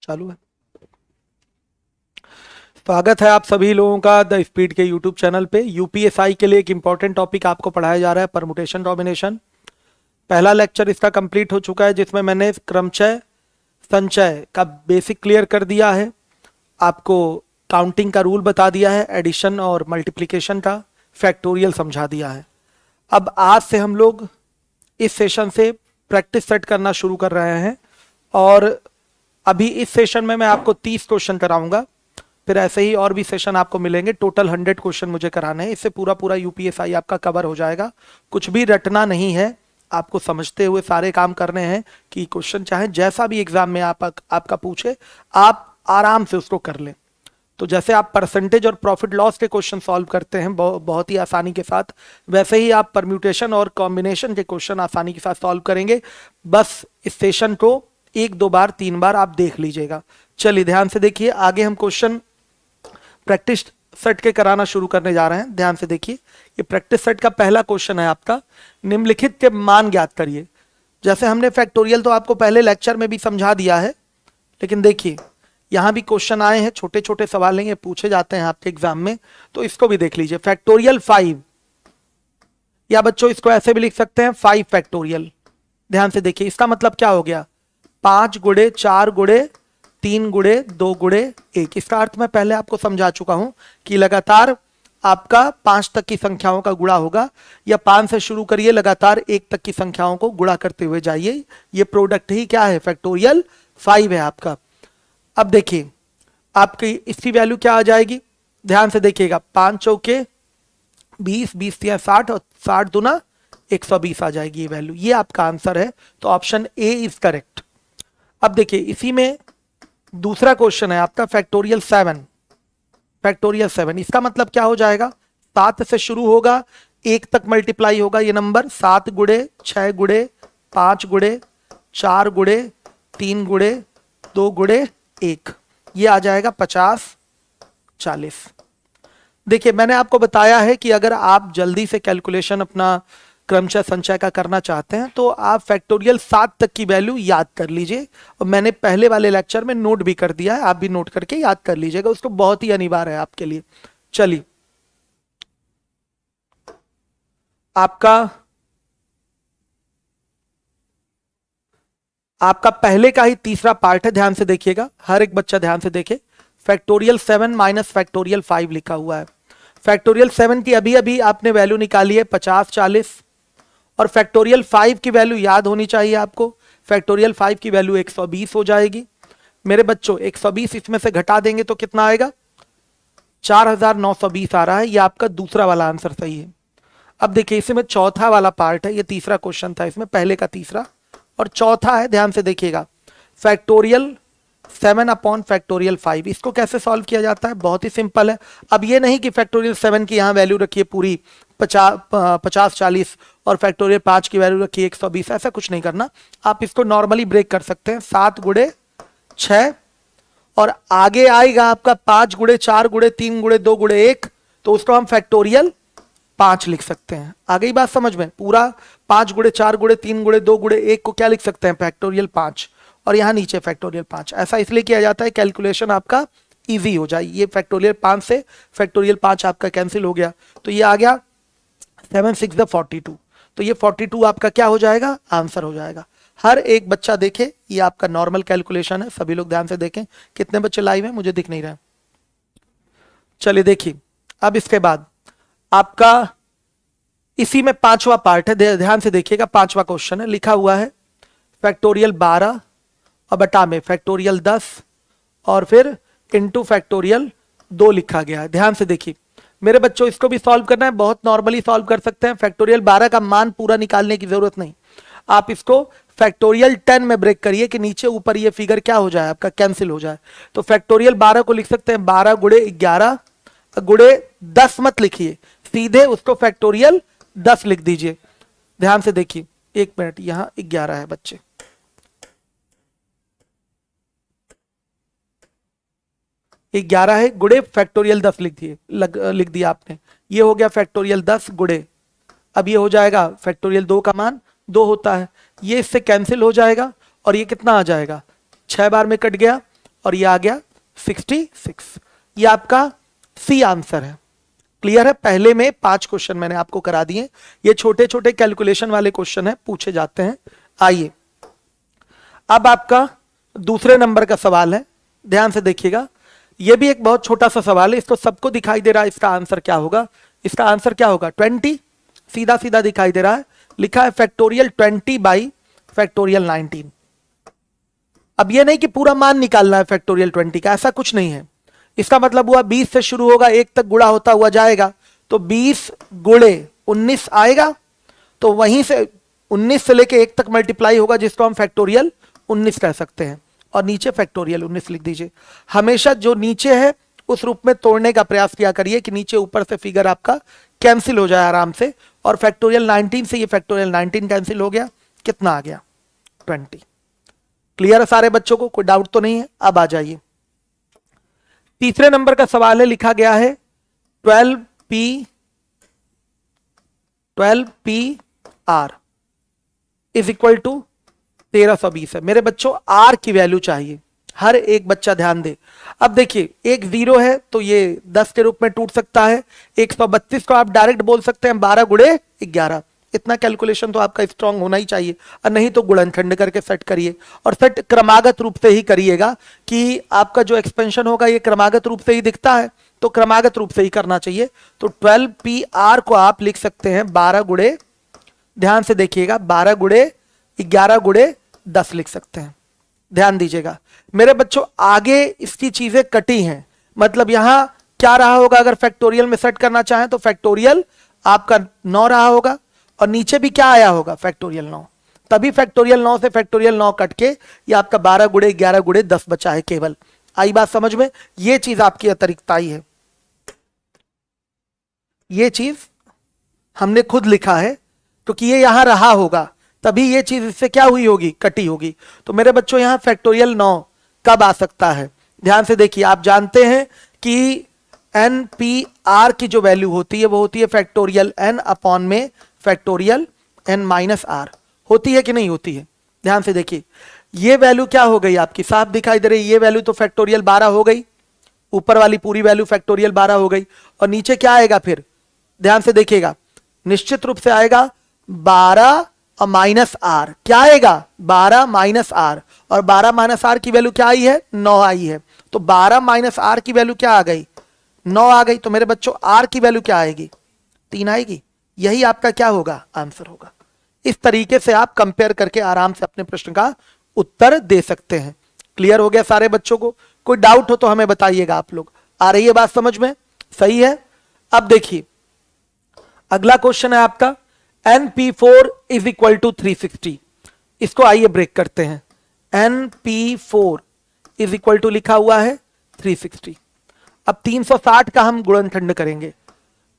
चालू है। स्वागत है आप सभी लोगों का द स्पीड के यूट्यूब चैनल पे। यूपीएसआई के लिए एक इंपॉर्टेंट टॉपिक आपको पढ़ाया जा रहा है, परमुटेशन डोमिनेशन। पहला लेक्चर इसका कंप्लीट हो चुका है, जिसमें मैंने क्रमचय संचय का बेसिक क्लियर कर दिया है, आपको काउंटिंग का रूल बता दिया है, एडिशन और मल्टीप्लिकेशन का फैक्टोरियल समझा दिया है। अब आज से हम लोग इस सेशन से प्रैक्टिस सेट करना शुरू कर रहे हैं और अभी इस सेशन में मैं आपको 30 क्वेश्चन कराऊंगा, फिर ऐसे ही और भी सेशन आपको मिलेंगे। टोटल 100 क्वेश्चन मुझे कराने हैं, इससे पूरा पूरा यूपीएसआई आपका कवर हो जाएगा। कुछ भी रटना नहीं है, आपको समझते हुए सारे काम करने हैं कि क्वेश्चन चाहे जैसा भी एग्जाम में आपका पूछे, आप आराम से उसको कर लें। तो जैसे आप परसेंटेज और प्रॉफिट लॉस के क्वेश्चन सॉल्व करते हैं बहुत ही आसानी के साथ, वैसे ही आप परम्यूटेशन और कॉम्बिनेशन के क्वेश्चन आसानी के साथ सॉल्व करेंगे। बस इस सेशन को 1-2 बार 3 बार आप देख लीजिएगा। चलिए ध्यान से देखिए, आगे हम क्वेश्चन प्रैक्टिस सेट के कराना शुरू करने जा रहे हैं। ध्यान से देखिए, ये प्रैक्टिस सेट का पहला क्वेश्चन है आपका, निम्नलिखित के मान ज्ञात करिए। जैसे हमने फैक्टोरियल तो आपको पहले लेक्चर में भी समझा दिया है, लेकिन देखिए यहां भी क्वेश्चन आए हैं, छोटे छोटे सवाल हैं, ये पूछे जाते हैं आपके एग्जाम में, तो इसको भी देख लीजिए। फैक्टोरियल 5, या बच्चों इसको ऐसे भी लिख सकते हैं 5 फैक्टोरियल। ध्यान से देखिए, इसका मतलब क्या हो गया, 5 गुणे 4 गुणे 3 गुणे 2 गुणे 1। इसका अर्थ मैं पहले आपको समझा चुका हूं कि लगातार आपका 5 तक की संख्याओं का गुणा होगा, या 5 से शुरू करिए, लगातार 1 तक की संख्याओं को गुणा करते हुए जाइए। ये प्रोडक्ट ही क्या है, फैक्टोरियल 5 है आपका। अब देखिए आपकी इसकी वैल्यू क्या आ जाएगी, ध्यान से देखिएगा, 5 चौके 20, 20 या 60 और 60 दूना 120 आ जाएगी ये वैल्यू। ये आपका आंसर है, तो ऑप्शन ए इज करेक्ट। अब देखिए इसी में दूसरा क्वेश्चन है आपका फैक्टोरियल 7। फैक्टोरियल 7 इसका मतलब क्या हो जाएगा, 7 से शुरू होगा, 1 तक मल्टीप्लाई होगा ये नंबर, 7 गुणे 6 गुणे 5 गुणे 4 गुणे 3 गुणे 2 गुणे 1, ये आ जाएगा 50 40। देखिए मैंने आपको बताया है कि अगर आप जल्दी से कैलकुलेशन अपना क्रमशः संचय का करना चाहते हैं तो आप फैक्टोरियल 7 तक की वैल्यू याद कर लीजिए, और मैंने पहले वाले लेक्चर में नोट भी कर दिया है, आप भी नोट करके याद कर लीजिएगा, उसको बहुत ही अनिवार्य है आपके लिए। चलिए आपका पहले का ही तीसरा पार्ट है, ध्यान से देखिएगा, हर एक बच्चा ध्यान से देखे। फैक्टोरियल 7 माइनस फैक्टोरियल 5 लिखा हुआ है। फैक्टोरियल 7 की अभी अभी आपने वैल्यू निकाली है 50 40, और फैक्टोरियल 5 की वैल्यू याद होनी चाहिए आपको। फैक्टोरियल 5 की वैल्यू 120 हो जाएगी। मेरे बच्चों 120 इसमें से घटा देंगे तो कितना आएगा, 4920 आ रहा है। ये आपका दूसरा वाला आंसर सही है। अब देखिए इसमें चौथा वाला पार्ट है, ये तीसरा क्वेश्चन था इसमें, पहले का तीसरा और चौथा है, ध्यान से देखिएगा। फैक्टोरियल 7 अपॉन फैक्टोरियल 5, इसको कैसे सॉल्व किया जाता है, बहुत ही सिंपल है। अब ये नहीं कि फैक्टोरियल 7 की यहाँ वैल्यू रखिए पूरी 50 40 और फैक्टोरियल 5 की वैल्यू रखिए 120, ऐसा कुछ नहीं करना। आप इसको नॉर्मली ब्रेक कर सकते हैं, 7 गुणे 6 और आगे आएगा आपका 5 गुणे 4 गुणे 3 गुणे 2 गुणे 1, तो उसको हम फैक्टोरियल 5 लिख सकते हैं। आ गई बात समझ में, पूरा 5 गुणे 4 गुणे 3 गुणे 2 गुणे 1 को क्या लिख सकते हैं, फैक्टोरियल 5, और यहां नीचे फैक्टोरियल 5। ऐसा इसलिए किया जाता है कैलकुलेशन आपका इजी हो जाए। ये फैक्टोरियल 5 से फैक्टोरियल 5 आपका कैंसिल हो गया, तो ये आ गया 7 6 42, तो ये 42 आपका क्या हो जाएगा, आंसर हो जाएगा। हर एक बच्चा देखे, ये आपका नॉर्मल कैलकुलेशन है, सभी लोग ध्यान से देखें। कितने बच्चे लाइव हैं मुझे दिख नहीं रहा। चलिए देखिए, अब इसके बाद आपका इसी में पांचवा पार्ट है, ध्यान से देखिएगा, पांचवा क्वेश्चन है, लिखा हुआ है फैक्टोरियल 12 और बटा में फैक्टोरियल 10 और फिर इंटू फैक्टोरियल 2 लिखा गया है। ध्यान से देखिए मेरे बच्चों, इसको भी सॉल्व करना है, बहुत नॉर्मली सॉल्व कर सकते हैं। फैक्टोरियल 12 का मान पूरा निकालने की जरूरत नहीं, आप इसको फैक्टोरियल 10 में ब्रेक करिए कि नीचे ऊपर ये फिगर क्या हो जाए, आपका कैंसिल हो जाए। तो फैक्टोरियल 12 को लिख सकते हैं 12 गुणे 11 गुणे 10 मत लिखिए, सीधे उसको फैक्टोरियल 10 लिख दीजिए। ध्यान से देखिए, 1 मिनट, यहां 11 है बच्चे, ये 11 है, गुणे फैक्टोरियल 10 लिख दिया आपने। ये हो गया फैक्टोरियल 10 गुणे, अब ये हो जाएगा फैक्टोरियल 2 का मान 2 होता है, ये इससे कैंसिल हो जाएगा और ये कितना आ जाएगा, 6 बार में कट गया, और ये आ गया 66। ये आपका सी आंसर है। क्लियर है? पहले में 5 क्वेश्चन मैंने आपको करा दिए, ये छोटे छोटे कैलकुलेशन वाले क्वेश्चन है, पूछे जाते हैं। आइए अब आपका दूसरे नंबर का सवाल है, ध्यान से देखिएगा। ये भी एक बहुत छोटा सा सवाल है, इसको सबको दिखाई दे रहा है। इसका आंसर क्या होगा? इसका आंसर क्या होगा? 20, सीधा सीधा दिखाई दे रहा है, लिखा है फैक्टोरियल 20 बाई फैक्टोरियल 19। अब ये नहीं कि पूरा मान निकालना है फैक्टोरियल 20 का, ऐसा कुछ नहीं है। इसका मतलब हुआ 20 से शुरू होगा, 1 तक गुणा होता हुआ जाएगा, तो 20 गुणे 19 आएगा, तो वहीं से 19 से लेके 1 तक मल्टीप्लाई होगा, जिसको हम फैक्टोरियल 19 कह सकते हैं, और नीचे फैक्टोरियल 19 लिख दीजिए। हमेशा जो नीचे है उस रूप में तोड़ने का प्रयास किया करिए कि नीचे ऊपर से फिगर आपका कैंसिल हो जाए आराम से, और फैक्टोरियल 19 से ये फैक्टोरियल 19 कैंसिल हो गया, कितना आ गया? 20। क्लियर है सारे बच्चों को? कोई डाउट तो नहीं है? अब आ जाइए, तीसरे नंबर का सवाल है, लिखा गया है 12p r is equal to 1320 है। मेरे बच्चों आर की वैल्यू चाहिए, हर एक बच्चा ध्यान दे। अब देखिए, एक 0 है तो ये 10 के रूप में टूट सकता है, 132 को आप डायरेक्ट बोल सकते हैं 12 गुणे 11। इतना कैलकुलेशन तो आपका स्ट्रांग होना ही चाहिए, और नहीं तो गुणनखंड करके सेट करिए, और सेट क्रमागत रूप से ही करिएगा कि आपका जो एक्सपेंशन होगा ये क्रमागत रूप से ही दिखता है, तो क्रमागत रूप से ही करना चाहिए। तो 12pr को आप लिख सकते हैं 12 गुणे, ध्यान से देखिएगा, 12 गुणे 11 गुणे 10 लिख सकते हैं। ध्यान दीजिएगा मेरे बच्चों, आगे इसकी चीजें कटी हैं, मतलब यहां क्या रहा होगा? अगर फैक्टोरियल में सेट करना चाहें तो फैक्टोरियल आपका 9 रहा होगा, और नीचे भी क्या आया होगा? फैक्टोरियल 9। तभी फैक्टोरियल 9 से फैक्टोरियल 9 कट के ये आपका 12 गुणे 11 गुणे 10 बचा है केवल। आई बात समझ में? ये चीज आपकी अतिरिक्ताई है, ये चीज हमने खुद लिखा है, क्योंकि ये यहां रहा होगा, तभी ये चीज इससे क्या हुई होगी? कटी होगी। तो मेरे बच्चों यहां फैक्टोरियल 9 कब आ सकता है? ध्यान से देखिए, आप जानते हैं कि NPR की जो वैल्यू होती है वो होती है फैक्टोरियल n अपॉन में फैक्टोरियल n माइनस आर। होती है कि नहीं होती है? ध्यान से देखिए, ये वैल्यू क्या हो गई आपकी? साफ दिखाई दे रही है, ये वैल्यू तो फैक्टोरियल 12 हो गई, ऊपर वाली पूरी वैल्यू फैक्टोरियल 12 हो गई, और नीचे क्या आएगा फिर? ध्यान से देखिएगा, निश्चित रूप से आएगा 12 और माइनस आर। क्या आएगा? 12 माइनस आर, और 12 माइनस आर की वैल्यू क्या आई है? 9 आई है। तो 12 माइनस आर की वैल्यू क्या आ गई? 9 आ गई। तो मेरे बच्चों आर की वैल्यू क्या आएगी? 3 आएगी। यही आपका क्या होगा? आंसर होगा। इस तरीके से आप कंपेयर करके आराम से अपने प्रश्न का उत्तर दे सकते हैं। क्लियर हो गया सारे बच्चों को? कोई डाउट हो तो हमें बताइएगा आप लोग। आ रही है बात समझ में? सही है। अब देखिए, अगला क्वेश्चन है आपका NP4 इज इक्वल टू 360। इसको आइए ब्रेक करते हैं। NP4 इज इक्वल टू लिखा हुआ है 360। अब 360 का हम गुणनखंड करेंगे।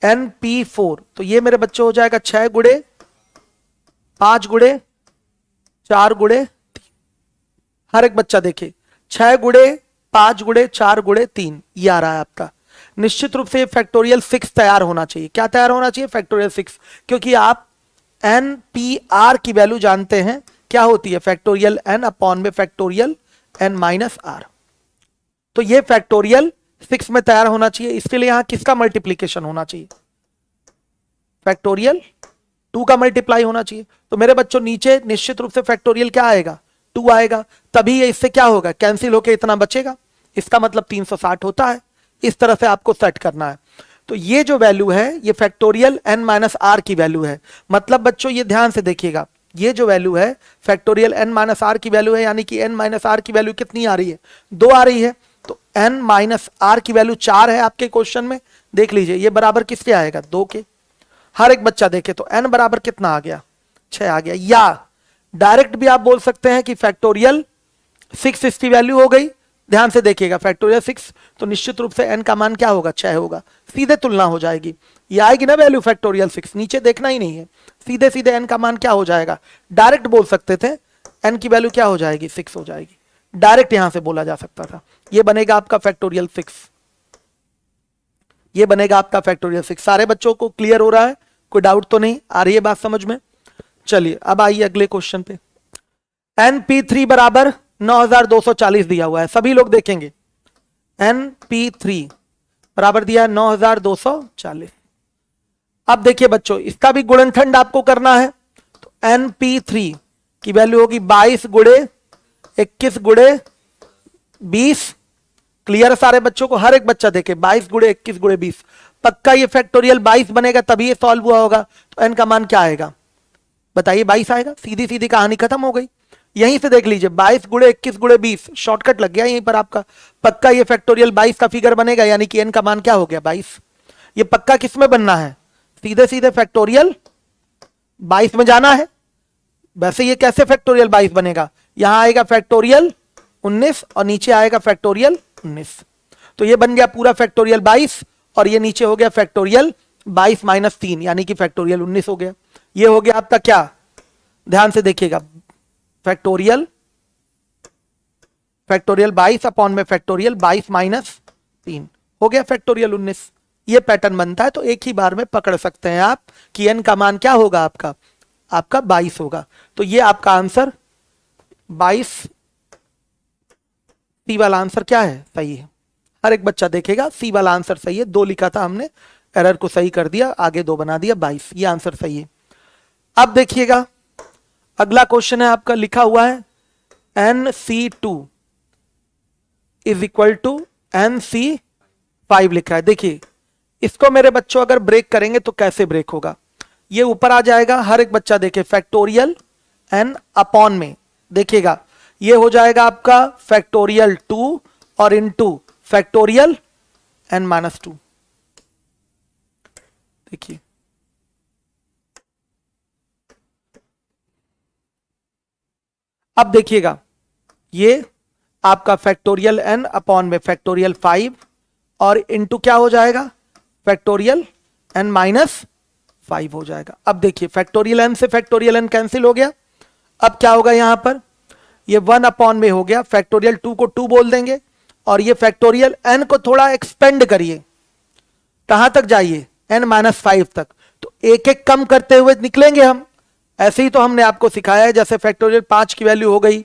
NP4 तो ये मेरे बच्चों हो जाएगा 6 गुणे 5 गुणे 4 गुणे 3। हर एक बच्चा देखे, 6 गुणे 5 गुणे 4 गुणे 3, ये आ रहा है आपका। निश्चित रूप से ये फैक्टोरियल 6 तैयार होना चाहिए। क्या तैयार होना चाहिए? फैक्टोरियल 6, क्योंकि आप NPR की वैल्यू जानते हैं क्या होती है? फैक्टोरियल n अपॉन में फैक्टोरियल n माइनस आर। तो ये फैक्टोरियल 6 में तैयार होना चाहिए। इसके लिए यहां किसका मल्टीप्लीकेशन होना चाहिए? फैक्टोरियल 2 का मल्टीप्लाई होना चाहिए। तो मेरे बच्चों नीचे निश्चित रूप से फैक्टोरियल क्या आएगा? 2 आएगा, तभी ये इससे क्या होगा? कैंसिल होके इतना बचेगा। इसका मतलब 360 होता है। इस तरह से आपको सेट करना है। तो ये जो वैल्यू है ये फैक्टोरियल n माइनस आर की वैल्यू है। मतलब बच्चों ये ध्यान से देखिएगा, ये जो वैल्यू है फैक्टोरियल n माइनस आर की वैल्यू है, यानी कि n माइनस आर की वैल्यू कितनी आ रही है? 2 आ रही है। तो n माइनस आर की वैल्यू 4 है आपके क्वेश्चन में। देख लीजिए ये बराबर किसके आएगा? 2 के। हर एक बच्चा देखे तो n बराबर कितना आ गया? 6 आ गया। या डायरेक्ट भी आप बोल सकते हैं कि फैक्टोरियल 6 इसकी वैल्यू हो गई। ध्यान से देखिएगा, फैक्टोरियल 6 तो निश्चित रूप से n का मान क्या होगा? 6 होगा। सीधे तुलना हो जाएगी, ये आएगी ना वैल्यू फैक्टोरियल 6, नीचे देखना ही नहीं है। सीधे सीधे n का मान क्या हो जाएगा? डायरेक्ट बोल सकते थे n की वैल्यू क्या हो जाएगी? 6 हो जाएगी। डायरेक्ट यहां से बोला जा सकता था। ये बनेगा आपका फैक्टोरियल 6, ये बनेगा आपका फैक्टोरियल 6। सारे बच्चों को क्लियर हो रहा है? कोई डाउट तो नहीं? आ रही है बात समझ में? चलिए अब आइए अगले क्वेश्चन पे। NP3 बराबर 9240 दिया हुआ है, सभी लोग देखेंगे। NP3 बराबर दिया है 9240। अब देखिए बच्चों, इसका भी गुणनखंड आपको करना है, तो NP3 की वैल्यू होगी 22 गुणे 21 गुणे 20। क्लियर है सारे बच्चों को? हर एक बच्चा देखे 22 गुणे 21 गुणे 20, पक्का ये फैक्टोरियल 22 बनेगा तभी ये सॉल्व हुआ होगा। तो एन का मान क्या आएगा बताइए? 22 आएगा। सीधी सीधी कहानी खत्म हो गई। यहीं से देख लीजिए 22 गुणे 21 गुणे 20, शॉर्टकट लग गया यहीं पर आपका। पक्का ये फैक्टोरियल 22 का फिगर बनेगा, यानी कि एन का मान क्या हो गया 22। ये पक्का किस में बनना है? सीधे सीधे फैक्टोरियल 22 में जाना है। वैसे ये कैसे फैक्टोरियल 22 बनेगा? यहां आएगा फैक्टोरियल 19 और नीचे आएगा फैक्टोरियल 19, तो ये बन गया पूरा फैक्टोरियल 22 और ये नीचे हो गया फैक्टोरियल 22 माइनस 3 यानी कि फैक्टोरियल 19 हो गया। ये हो गया आपका क्या? ध्यान से देखिएगा, फैक्टोरियल 22 अपॉन में फैक्टोरियल 22 माइनस 3 हो गया फैक्टोरियल 19। ये पैटर्न बनता है, तो एक ही बार में पकड़ सकते हैं आप कि एन का मान क्या होगा आपका 22 होगा। तो ये आपका आंसर 22, सी वाला आंसर क्या है? सही है। हर एक बच्चा देखेगा सी वाला आंसर सही है। 2 लिखा था हमने, एरर को सही कर दिया, आगे 2 बना दिया, 22, ये आंसर सही है। अब देखिएगा अगला क्वेश्चन है आपका, लिखा हुआ है NC2 is equal to NC5 लिखा है। देखिए इसको मेरे बच्चों अगर ब्रेक करेंगे तो कैसे ब्रेक होगा? ये ऊपर आ जाएगा, हर एक बच्चा देखे फैक्टोरियल n अपॉन में, देखिएगा ये हो जाएगा आपका फैक्टोरियल 2 और इनटू फैक्टोरियल n माइनस 2। देखिए अब देखिएगा ये आपका फैक्टोरियल n अपॉन में फैक्टोरियल 5 और इनटू क्या हो जाएगा? फैक्टोरियल n माइनस 5 हो जाएगा। अब देखिए फैक्टोरियल n से फैक्टोरियल n कैंसिल हो गया। अब क्या होगा यहां पर? ये 1 अपॉन में हो गया, फैक्टोरियल 2 को 2 बोल देंगे और ये फैक्टोरियल n को थोड़ा एक्सपेंड करिए, कहां तक जाइए? n माइनस 5 तक। तो एक एक कम करते हुए निकलेंगे हम। ऐसे ही तो हमने आपको सिखाया है, जैसे फैक्टोरियल 5 की वैल्यू हो गई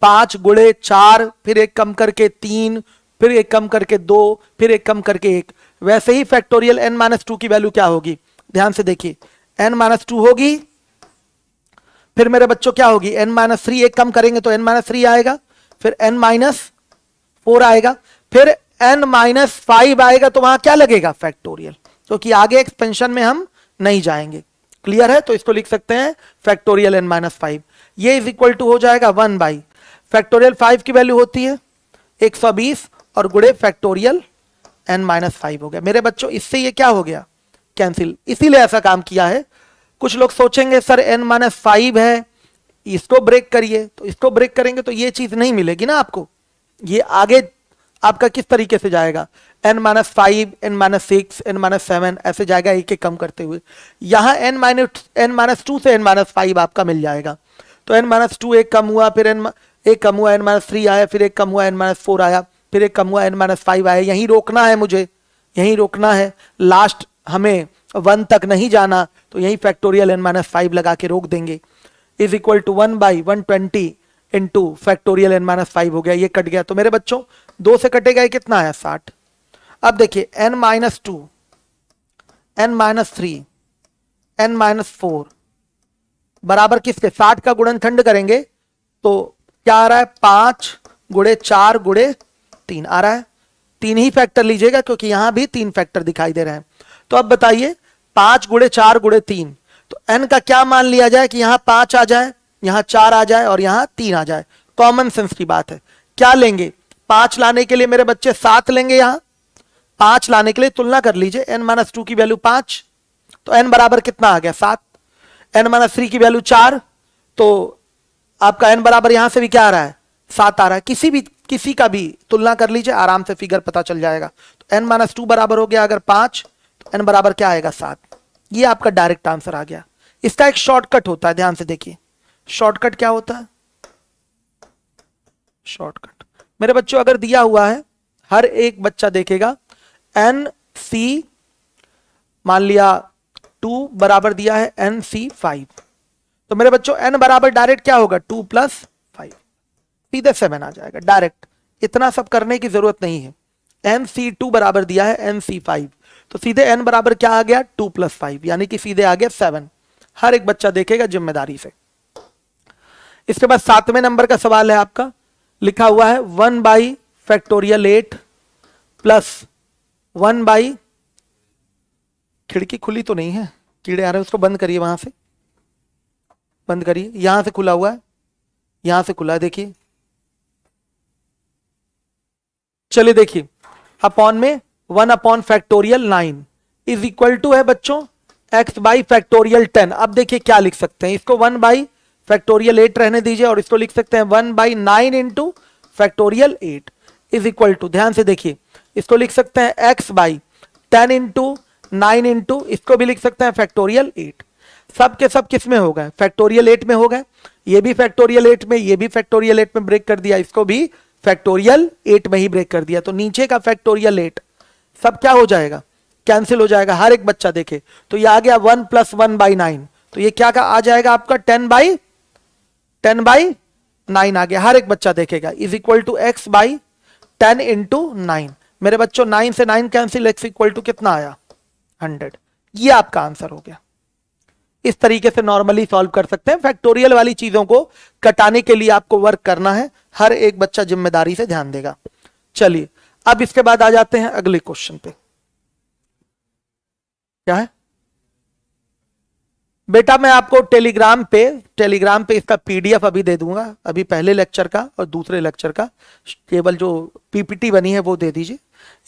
5 गुणे 4, फिर एक कम करके 3, फिर एक कम करके 2, फिर एक कम करके 1। वैसे ही फैक्टोरियल n माइनस 2 की वैल्यू क्या होगी? ध्यान से देखिए, n माइनस 2 होगी, फिर मेरे बच्चों क्या होगी? n माइनस 3, एक कम करेंगे तो n माइनस 3 आएगा, फिर n माइनस 4 आएगा, फिर n माइनस 5 आएगा। तो वहां क्या लगेगा? फैक्टोरियल, क्योंकि आगे एक्सपेंशन में हम नहीं जाएंगे। क्लियर है? तो इसको लिख सकते हैं फैक्टोरियल n माइनस 5। ये इज इक्वल टू हो जाएगा 1 बाई फैक्टोरियल 5 की वैल्यू होती है 120 और गुणे फैक्टोरियल n माइनस 5 हो गया। मेरे बच्चों इससे ये क्या हो गया? कैंसिल। इसीलिए ऐसा काम किया है। कुछ लोग सोचेंगे सर n माइनस 5 है, इसको ब्रेक करिए, तो इसको ब्रेक करेंगे तो ये चीज नहीं मिलेगी ना आपको। ये आगे आपका किस तरीके से जाएगा? n minus 5, n minus 6, n minus 7 ऐसे जाएगा एक एक कम करते हुए। यहां n माइनस 2 से n माइनस 5 आपका मिल जाएगा। तो n माइनस 2 एक कम हुआ, फिर एक कम हुआ n माइनस 3 आया, फिर एक कम हुआ n माइनस 4 आया, फिर एक कम हुआ n माइनस 5 आया। यहीं रोकना है मुझे, यहीं रोकना है, लास्ट हमें 1 तक नहीं जाना, तो यहीं फैक्टोरियल n माइनस 5 लगा के रोक देंगे। Is equal to 1 by 120 into factorial n minus 5 हो गया। ये कट गया, तो मेरे बच्चों 2 से कटेगा, ये कितना है? 60। अब देखिए n minus 2, n minus 3, n minus 4 बराबर किसके? 60 का गुणनखंड करेंगे तो क्या आ रहा है? 5 गुणे 4 गुणे 3 आ रहा है। 3 ही फैक्टर लीजिएगा क्योंकि यहां भी 3 फैक्टर दिखाई दे रहे हैं। तो अब बताइए 5 गुणे 4 गुणे 3, तो n का क्या मान लिया जाए कि यहां 5 आ जाए, यहां 4 आ जाए और यहां 3 आ जाए? कॉमन सेंस की बात है। क्या लेंगे? 5 लाने के लिए मेरे बच्चे 7 लेंगे। यहां 5 लाने के लिए तुलना कर लीजिए, n माइनस 2 की वैल्यू 5, तो n बराबर कितना आ गया? 7। n माइनस 3 की वैल्यू 4, तो आपका n बराबर यहां से भी क्या आ रहा है? 7 आ रहा है। किसी का भी तुलना कर लीजिए, आराम से फिगर पता चल जाएगा। तो n माइनस 2 बराबर हो गया अगर 5, तो n बराबर क्या आएगा? 7। ये आपका डायरेक्ट आंसर आ गया। इसका एक शॉर्टकट होता है, ध्यान से देखिए। शॉर्टकट क्या होता है? शॉर्टकट मेरे बच्चों अगर दिया हुआ है, हर एक बच्चा देखेगा NC मान लिया 2 बराबर दिया है NC5, तो मेरे बच्चों n बराबर डायरेक्ट क्या होगा? 2 प्लस 5। सीधे 7 आ जाएगा डायरेक्ट, इतना सब करने की जरूरत नहीं है। NC2 बराबर दिया है NC5, तो सीधे n बराबर क्या आ गया 2 + 5, यानी कि सीधे आ गया 7। हर एक बच्चा देखेगा जिम्मेदारी से। इसके बाद 7वें नंबर का सवाल है आपका, लिखा हुआ है 1/8 प्लस 1 खिड़की खुली तो नहीं है, कीड़े आ रहे हैं, उसको बंद करिए, वहां से बंद करिए, यहां से खुला हुआ है, यहां से खुला है, देखिए। चलिए देखिए, अपॉन में 1/9 इज इक्वल टू है बच्चों x/10। अब देखिए क्या लिख सकते हैं, इसको 1/8 रहने दीजिए और इसको लिख सकते हैं 1/9 × फैक्टोरियल 8 इज इक्वल टू, ध्यान से देखिए, इसको लिख सकते हैं x/10 × 9 इसको भी लिख सकते हैं फैक्टोरियल 8। सब के सब किस में हो गए, फैक्टोरियल 8 में हो गए। ये भी फैक्टोरियल 8 में, ये भी फैक्टोरियल 8 में ब्रेक कर दिया, इसको भी फैक्टोरियल 8 में ही ब्रेक कर दिया। तो नीचे का फैक्टोरियल 8 सब क्या हो जाएगा, कैंसिल हो जाएगा। हर एक बच्चा देखे तो ये आ गया 1 + 1/9, तो ये क्या का आ जाएगा आपका 10/9 आ गया। हर एक बच्चा देखेगा इज इक्वल टू x/10 × 9। मेरे बच्चों 9 से 9 कैंसिल, x इक्वल टू कितना आया 100। ये आपका आंसर हो गया। इस तरीके से नॉर्मली सॉल्व कर सकते हैं। फैक्टोरियल वाली चीजों को कटाने के लिए आपको वर्क करना है, हर एक बच्चा जिम्मेदारी से ध्यान देगा। चलिए अब इसके बाद आ जाते हैं अगले क्वेश्चन पे। क्या है बेटा, मैं आपको टेलीग्राम पे इसका PDF अभी दे दूंगा, अभी पहले लेक्चर का और दूसरे लेक्चर का केवल जो PPT बनी है वो दे दीजिए,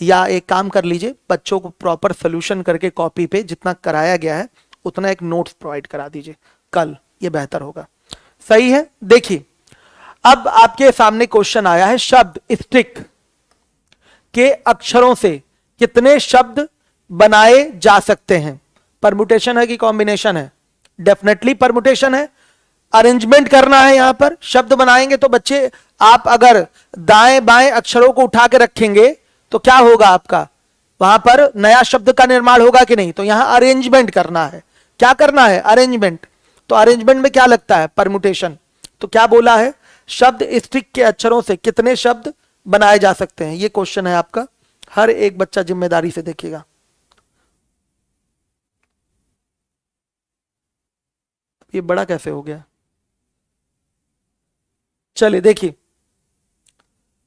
या एक काम कर लीजिए, बच्चों को प्रॉपर सोल्यूशन करके कॉपी पे जितना कराया गया है उतना एक नोट्स प्रोवाइड करा दीजिए कल, ये बेहतर होगा। सही है। देखिए अब आपके सामने क्वेश्चन आया है, शब्द स्टिक के अक्षरों से कितने शब्द बनाए जा सकते हैं। परमुटेशन है कि कॉम्बिनेशन है, डेफिनेटली परमुटेशन है। अरेंजमेंट करना है, यहां पर शब्द बनाएंगे तो बच्चे आप अगर दाएं बाएं अक्षरों को उठा के रखेंगे तो क्या होगा आपका, वहां पर नया शब्द का निर्माण होगा कि नहीं। तो यहां अरेंजमेंट करना है। क्या करना है, अरेंजमेंट। तो अरेंजमेंट में क्या लगता है, परमुटेशन। तो क्या बोला है, शब्द स्टिक के अक्षरों से कितने शब्द बनाए जा सकते हैं, ये क्वेश्चन है आपका। हर एक बच्चा जिम्मेदारी से देखिएगा। ये बड़ा कैसे हो गया, चलिए देखिए।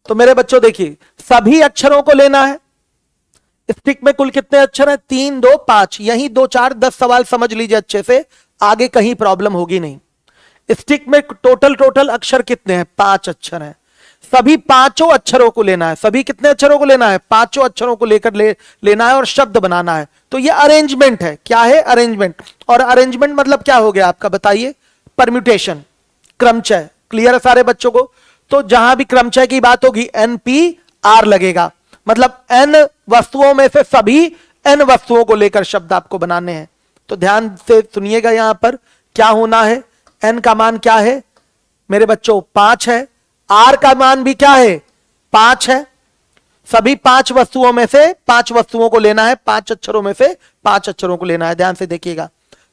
तो मेरे बच्चों देखिए, सभी अक्षरों को लेना है। स्टिक में कुल कितने अक्षर हैं, 3 2 5, यही 2 4 10 सवाल समझ लीजिए अच्छे से, आगे कहीं प्रॉब्लम होगी नहीं। स्टिक में टोटल अक्षर कितने हैं, 5 अक्षर हैं। सभी पांचों अक्षरों को लेना है। सभी कितने अक्षरों को लेना है, पांचों अक्षरों को लेकर लेना है और शब्द बनाना है। तो ये अरेंजमेंट है। क्या है, अरेंजमेंट। और अरेंजमेंट मतलब क्या हो गया आपका, बताइए, परम्यूटेशन, क्रमचय। क्लियर है सारे बच्चों को। तो जहां भी क्रमचय की बात होगी NPR लगेगा, मतलब n वस्तुओं में से सभी n वस्तुओं को लेकर शब्द आपको बनाने हैं। तो ध्यान से सुनिएगा, यहां पर क्या होना है, n का मान क्या है मेरे बच्चों, 5 है। r का मान भी क्या है, 5 है। सभी 5 वस्तुओं में से 5 वस्तुओं को लेना है, 5 अक्षरों में से 5 अक्षरों को लेना है। ध्यान से देखिएगा।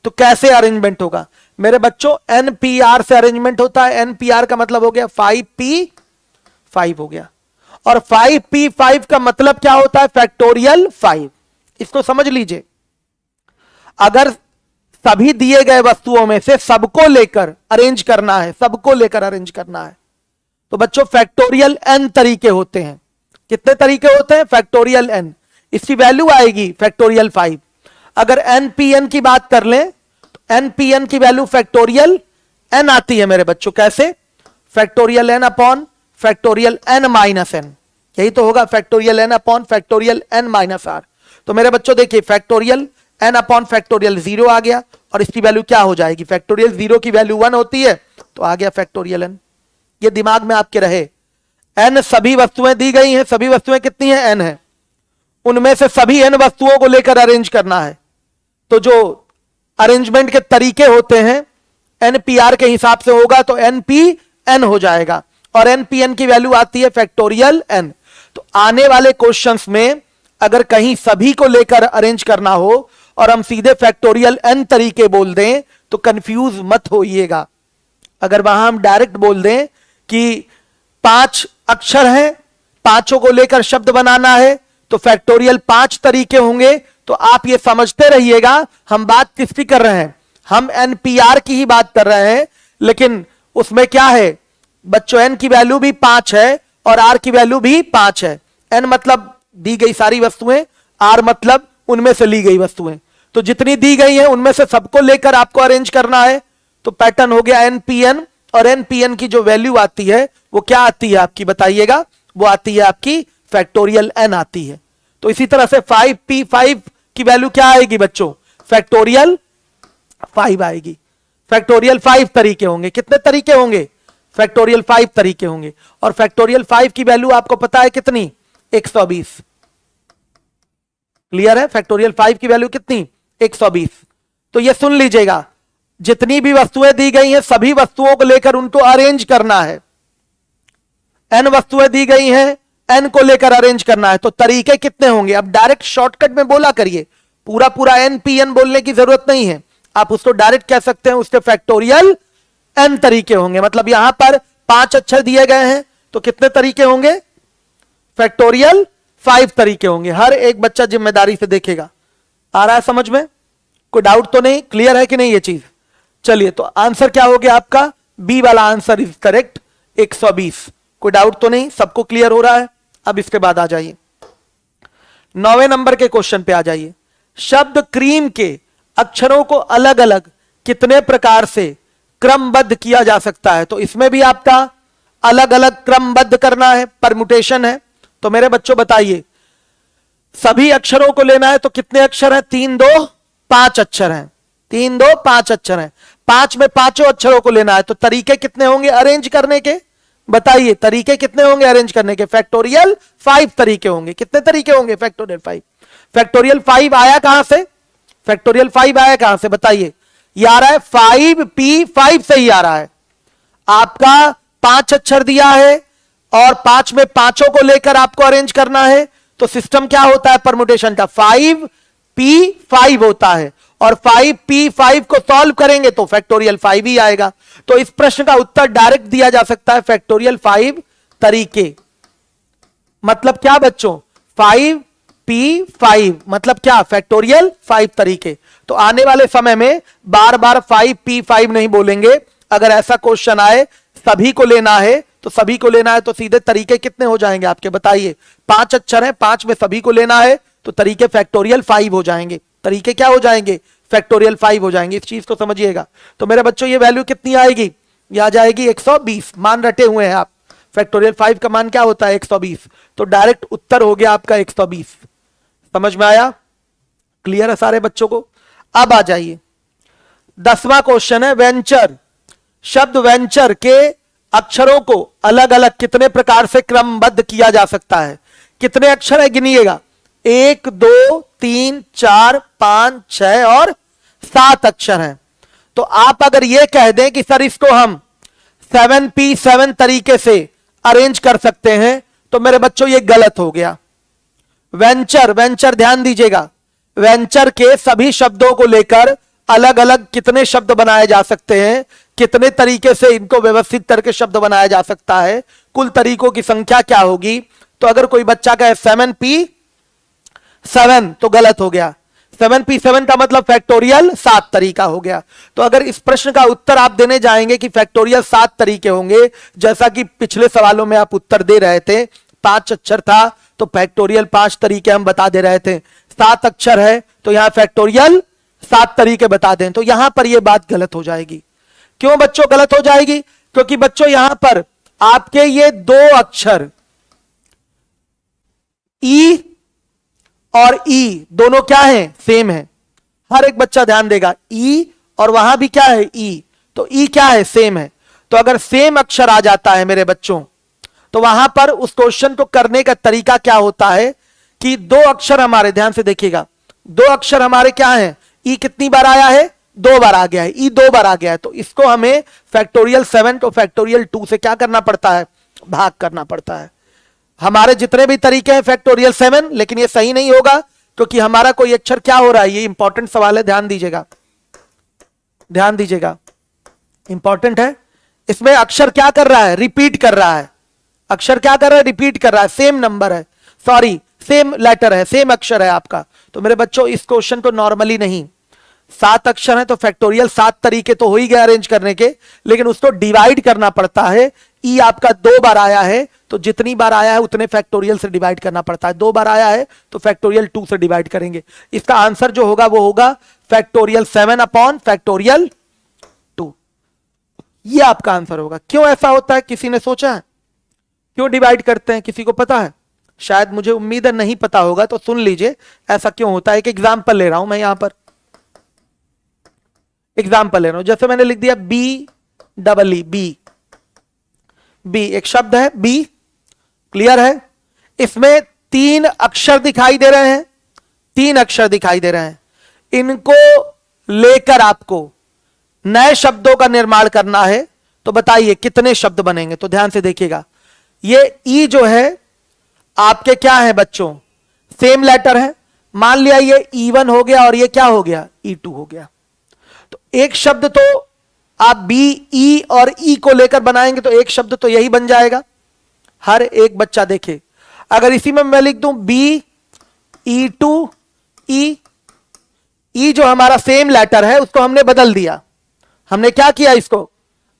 तो कैसे अरेंजमेंट होगा मेरे बच्चों, NPR से अरेंजमेंट होता है। NPR का मतलब हो गया 5P5 हो गया, और 5P5 का मतलब क्या होता है, फैक्टोरियल 5। इसको समझ लीजिए। अगर सभी दिए गए वस्तुओं में से सबको लेकर अरेंज करना है, सबको लेकर अरेंज करना है, तो बच्चों फैक्टोरियल n तरीके होते हैं। कितने तरीके होते हैं, फैक्टोरियल n। इसकी वैल्यू आएगी फैक्टोरियल 5। अगर NPN की बात कर लें तो NPN की वैल्यू फैक्टोरियल n आती है मेरे बच्चों। कैसे, factorial n upon factorial n minus n, यही तो होगा, factorial n upon factorial n minus r। तो मेरे बच्चों देखिए, फैक्टोरियल n अपॉन फैक्टोरियल 0 आ गया, और इसकी वैल्यू क्या हो जाएगी, फैक्टोरियल 0 की वैल्यू 1 होती है, तो आ गया फैक्टोरियल n। ये दिमाग में आपके रहे। n सभी वस्तुएं दी गई हैं, सभी वस्तुएं कितनी हैं, n है। उनमें से सभी n वस्तुओं को लेकर अरेंज करना है। तो जो अरेंजमेंट के तरीके होते हैं NPR के हिसाब से होगा, तो NPN हो जाएगा, और NPN की वैल्यू आती है फैक्टोरियल n। तो आने वाले क्वेश्चंस में अगर कहीं सभी को लेकर अरेंज करना हो और हम सीधे फैक्टोरियल n तरीके बोल दें तो कंफ्यूज मत होइएगा। अगर वहां हम डायरेक्ट बोल दें कि 5 अक्षर हैं, पांचों को लेकर शब्द बनाना है, तो फैक्टोरियल 5 तरीके होंगे। तो आप ये समझते रहिएगा हम बात किसकी कर रहे हैं, हम एनपीआर की ही बात कर रहे हैं, लेकिन उसमें क्या है बच्चों, एन की वैल्यू भी 5 है और आर की वैल्यू भी 5 है। एन मतलब दी गई सारी वस्तुएं, आर मतलब उनमें से ली गई वस्तुएं। तो जितनी दी गई है उनमें से सबको लेकर आपको अरेंज करना है। तो पैटर्न हो गया एनपीएन, और एनपीएन की जो वैल्यू आती है वो क्या आती है आपकी, बताइएगा। वो आती है आपकी फैक्टोरियल एन आती है। तो इसी तरह से 5p5 की वैल्यू क्या आएगी बच्चों, फैक्टोरियल 5 आएगी। फैक्टोरियल 5 तरीके होंगे। कितने तरीके होंगे, फैक्टोरियल 5 तरीके होंगे। और फैक्टोरियल 5 की वैल्यू आपको पता है कितनी, 120। क्लियर है, फैक्टोरियल 5 की वैल्यू कितनी, 120। तो ये सुन लीजिएगा, जितनी भी वस्तुएं दी गई हैं सभी वस्तुओं को लेकर उनको अरेंज करना है। एन वस्तुएं दी गई हैं, एन को लेकर अरेंज करना है। तो तरीके कितने होंगे, अब डायरेक्ट शॉर्टकट में बोला करिए, पूरा पूरा एन पी एन बोलने की जरूरत नहीं है, आप उसको डायरेक्ट कह सकते हैं उसके फैक्टोरियल एन तरीके होंगे। मतलब यहां पर 5 अक्षर दिए गए हैं तो कितने तरीके होंगे, फैक्टोरियल 5 तरीके होंगे। हर एक बच्चा जिम्मेदारी से देखेगा। आ रहा है समझ में, कोई डाउट तो नहीं, क्लियर है कि नहीं ये चीज। चलिए, तो आंसर क्या हो गया आपका, बी वाला आंसर इज करेक्ट, 120। कोई डाउट तो नहीं, सबको क्लियर हो रहा है। अब इसके बाद आ जाइए 9वें नंबर के क्वेश्चन पे आ जाइए। शब्द क्रीम के अक्षरों को अलग अलग कितने प्रकार से क्रमबद्ध किया जा सकता है। तो इसमें भी आपका अलग अलग क्रमबद्ध करना है, परमुटेशन है। तो मेरे बच्चों बताइए, सभी अक्षरों को लेना है तो कितने अक्षर हैं, 3 2 5 अक्षर हैं, 3 2 5 अक्षर हैं। 5 में पांचों अक्षरों को लेना है तो तरीके कितने होंगे अरेंज करने के, बताइए तरीके कितने होंगे अरेंज करने के, फैक्टोरियल 5 तरीके होंगे। कितने तरीके होंगे, फैक्टोरियल 5। फैक्टोरियल 5 आया कहां से, फैक्टोरियल 5 आया कहां से बताइए, ये आ रहा है 5p5 से ही आ रहा है। आपका 5 अक्षर दिया है और 5 में पांचों को लेकर आपको अरेंज करना है। तो सिस्टम क्या होता है परमुटेशन का, 5p5 होता है। और 5p5 को सॉल्व करेंगे तो फैक्टोरियल 5 ही आएगा। तो इस प्रश्न का उत्तर डायरेक्ट दिया जा सकता है फैक्टोरियल 5 तरीके। मतलब क्या बच्चों, 5p5 मतलब क्या, फैक्टोरियल 5 तरीके। तो आने वाले समय में बार बार 5p5 नहीं बोलेंगे। अगर ऐसा क्वेश्चन आए सभी को लेना है तो सभी को लेना है तो सीधे तरीके कितने हो जाएंगे आपके, बताइए। 5 अक्षर हैं, 5 में सभी को लेना है तो तरीके फैक्टोरियल 5 हो जाएंगे। तरीके क्या हो जाएंगे, फैक्टोरियल 5 हो जाएंगे। इस चीज को समझिएगा। तो मेरे बच्चों ये वैल्यू कितनी आएगी, ये आ जाएगी 120। मान रटे हुए हैं आप, फैक्टोरियल 5 का मान क्या होता है 120। तो डायरेक्ट उत्तर हो गया आपका 120। समझ में आया, क्लियर है सारे बच्चों को। अब आ जाइए 10वां क्वेश्चन है वेंचर। शब्द वेंचर के अक्षरों को अलग अलग कितने प्रकार से क्रमबद्ध किया जा सकता है। कितने अक्षर है गिनिएगा, 1 2 3 4 5 6 और 7 अक्षर हैं। तो आप अगर यह कह दें कि सर इसको हम 7p7 तरीके से अरेंज कर सकते हैं तो मेरे बच्चों ये गलत हो गया। वेंचर, वेंचर ध्यान दीजिएगा, वेंचर के सभी शब्दों को लेकर अलग अलग कितने शब्द बनाए जा सकते हैं, कितने तरीके से इनको व्यवस्थित करके शब्द बनाया जा सकता है, कुल तरीकों की संख्या क्या होगी। तो अगर कोई बच्चा कहे 7p7 तो गलत हो गया। 7p7 का मतलब फैक्टोरियल 7 तरीका हो गया। तो अगर इस प्रश्न का उत्तर आप देने जाएंगे कि फैक्टोरियल 7 तरीके होंगे, जैसा कि पिछले सवालों में आप उत्तर दे रहे थे, 5 अक्षर था तो फैक्टोरियल 5 तरीके हम बता दे रहे थे, 7 अक्षर है तो यहां फैक्टोरियल 7 तरीके बता दें, तो यहां पर यह बात गलत हो जाएगी। क्यों बच्चों गलत हो जाएगी, क्योंकि बच्चों यहां पर आपके ये 2 अक्षर ई और ई दोनों क्या है, सेम है। हर एक बच्चा ध्यान देगा, ई और वहां भी क्या है, ई, तो ई क्या है, सेम है। तो अगर सेम अक्षर आ जाता है मेरे बच्चों तो वहां पर उस क्वेश्चन को करने का तरीका क्या होता है कि 2 अक्षर हमारे, ध्यान से देखिएगा, 2 अक्षर हमारे क्या है, ई कितनी बार आया है, 2 बार आ गया है, ई 2 बार आ गया है। तो इसको हमें फैक्टोरियल 7 तो फैक्टोरियल 2 से क्या करना पड़ता है, भाग करना पड़ता है। हमारे जितने भी तरीके हैं फैक्टोरियल 7, लेकिन ये सही नहीं होगा क्योंकि हमारा कोई अक्षर क्या हो रहा है, ये इंपॉर्टेंट सवाल है, ध्यान दीजिएगा, ध्यान दीजिएगा, इंपॉर्टेंट है। इसमें अक्षर क्या कर रहा है, रिपीट कर रहा है। अक्षर क्या कर रहा है, रिपीट कर रहा है, सेम नंबर है, सॉरी सेम लेटर है, सेम अक्षर है आपका। तो मेरे बच्चों इस क्वेश्चन को नॉर्मली नहीं, 7 अक्षर है तो फैक्टोरियल 7 तरीके तो हो ही गए अरेंज करने के, लेकिन उसको डिवाइड करना पड़ता है। ई आपका 2 बार आया है तो जितनी बार आया है उतने फैक्टोरियल से डिवाइड करना पड़ता है। 2 बार आया है तो फैक्टोरियल 2 से डिवाइड करेंगे। इसका आंसर जो होगा वो होगा फैक्टोरियल 7 अपॉन फैक्टोरियल 2। ये आपका आंसर होगा। क्यों ऐसा होता है, किसी ने सोचा है क्यों डिवाइड करते हैं, किसी को पता है? शायद, मुझे उम्मीद है नहीं पता होगा, तो सुन लीजिए ऐसा क्यों होता है। एक एग्जाम्पल ले रहा हूं मैं, यहां पर एग्जाम्पल ले रहा हूं। जैसे मैंने लिख दिया B double E, B, B एक शब्द है बी, क्लियर है। इसमें 3 अक्षर दिखाई दे रहे हैं, 3 अक्षर दिखाई दे रहे हैं। इनको लेकर आपको नए शब्दों का निर्माण करना है, तो बताइए कितने शब्द बनेंगे। तो ध्यान से देखिएगा, ये ई जो है आपके क्या है बच्चों, सेम लेटर है। मान लिया ये E1 हो गया और ये क्या हो गया, E2 हो गया। तो एक शब्द तो आप बी, ई और ई को लेकर बनाएंगे तो एक शब्द तो यही बन जाएगा। हर एक बच्चा देखे, अगर इसी में मैं लिख दूं बी E2 ई, ई जो हमारा सेम लेटर है उसको हमने बदल दिया, हमने क्या किया, इसको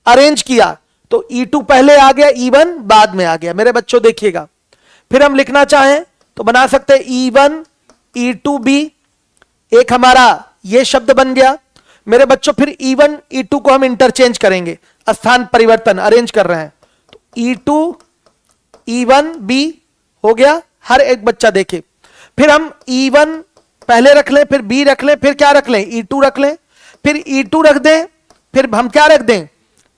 अरेंज किया, तो E2 पहले आ गया, E1 बाद में आ गया। मेरे बच्चों देखिएगा, फिर हम लिखना चाहें तो बना सकते हैं E1 E2B, एक हमारा ये शब्द बन गया। मेरे बच्चों फिर E1 E2 को हम इंटरचेंज करेंगे, स्थान परिवर्तन अरेंज कर रहे हैं, तो E2 E1B हो गया। हर एक बच्चा देखे, फिर हम E1 पहले रख लें, फिर B रख लें, फिर क्या रख लें, E2 रख लें, फिर E2 रख दें, फिर हम क्या रख दें,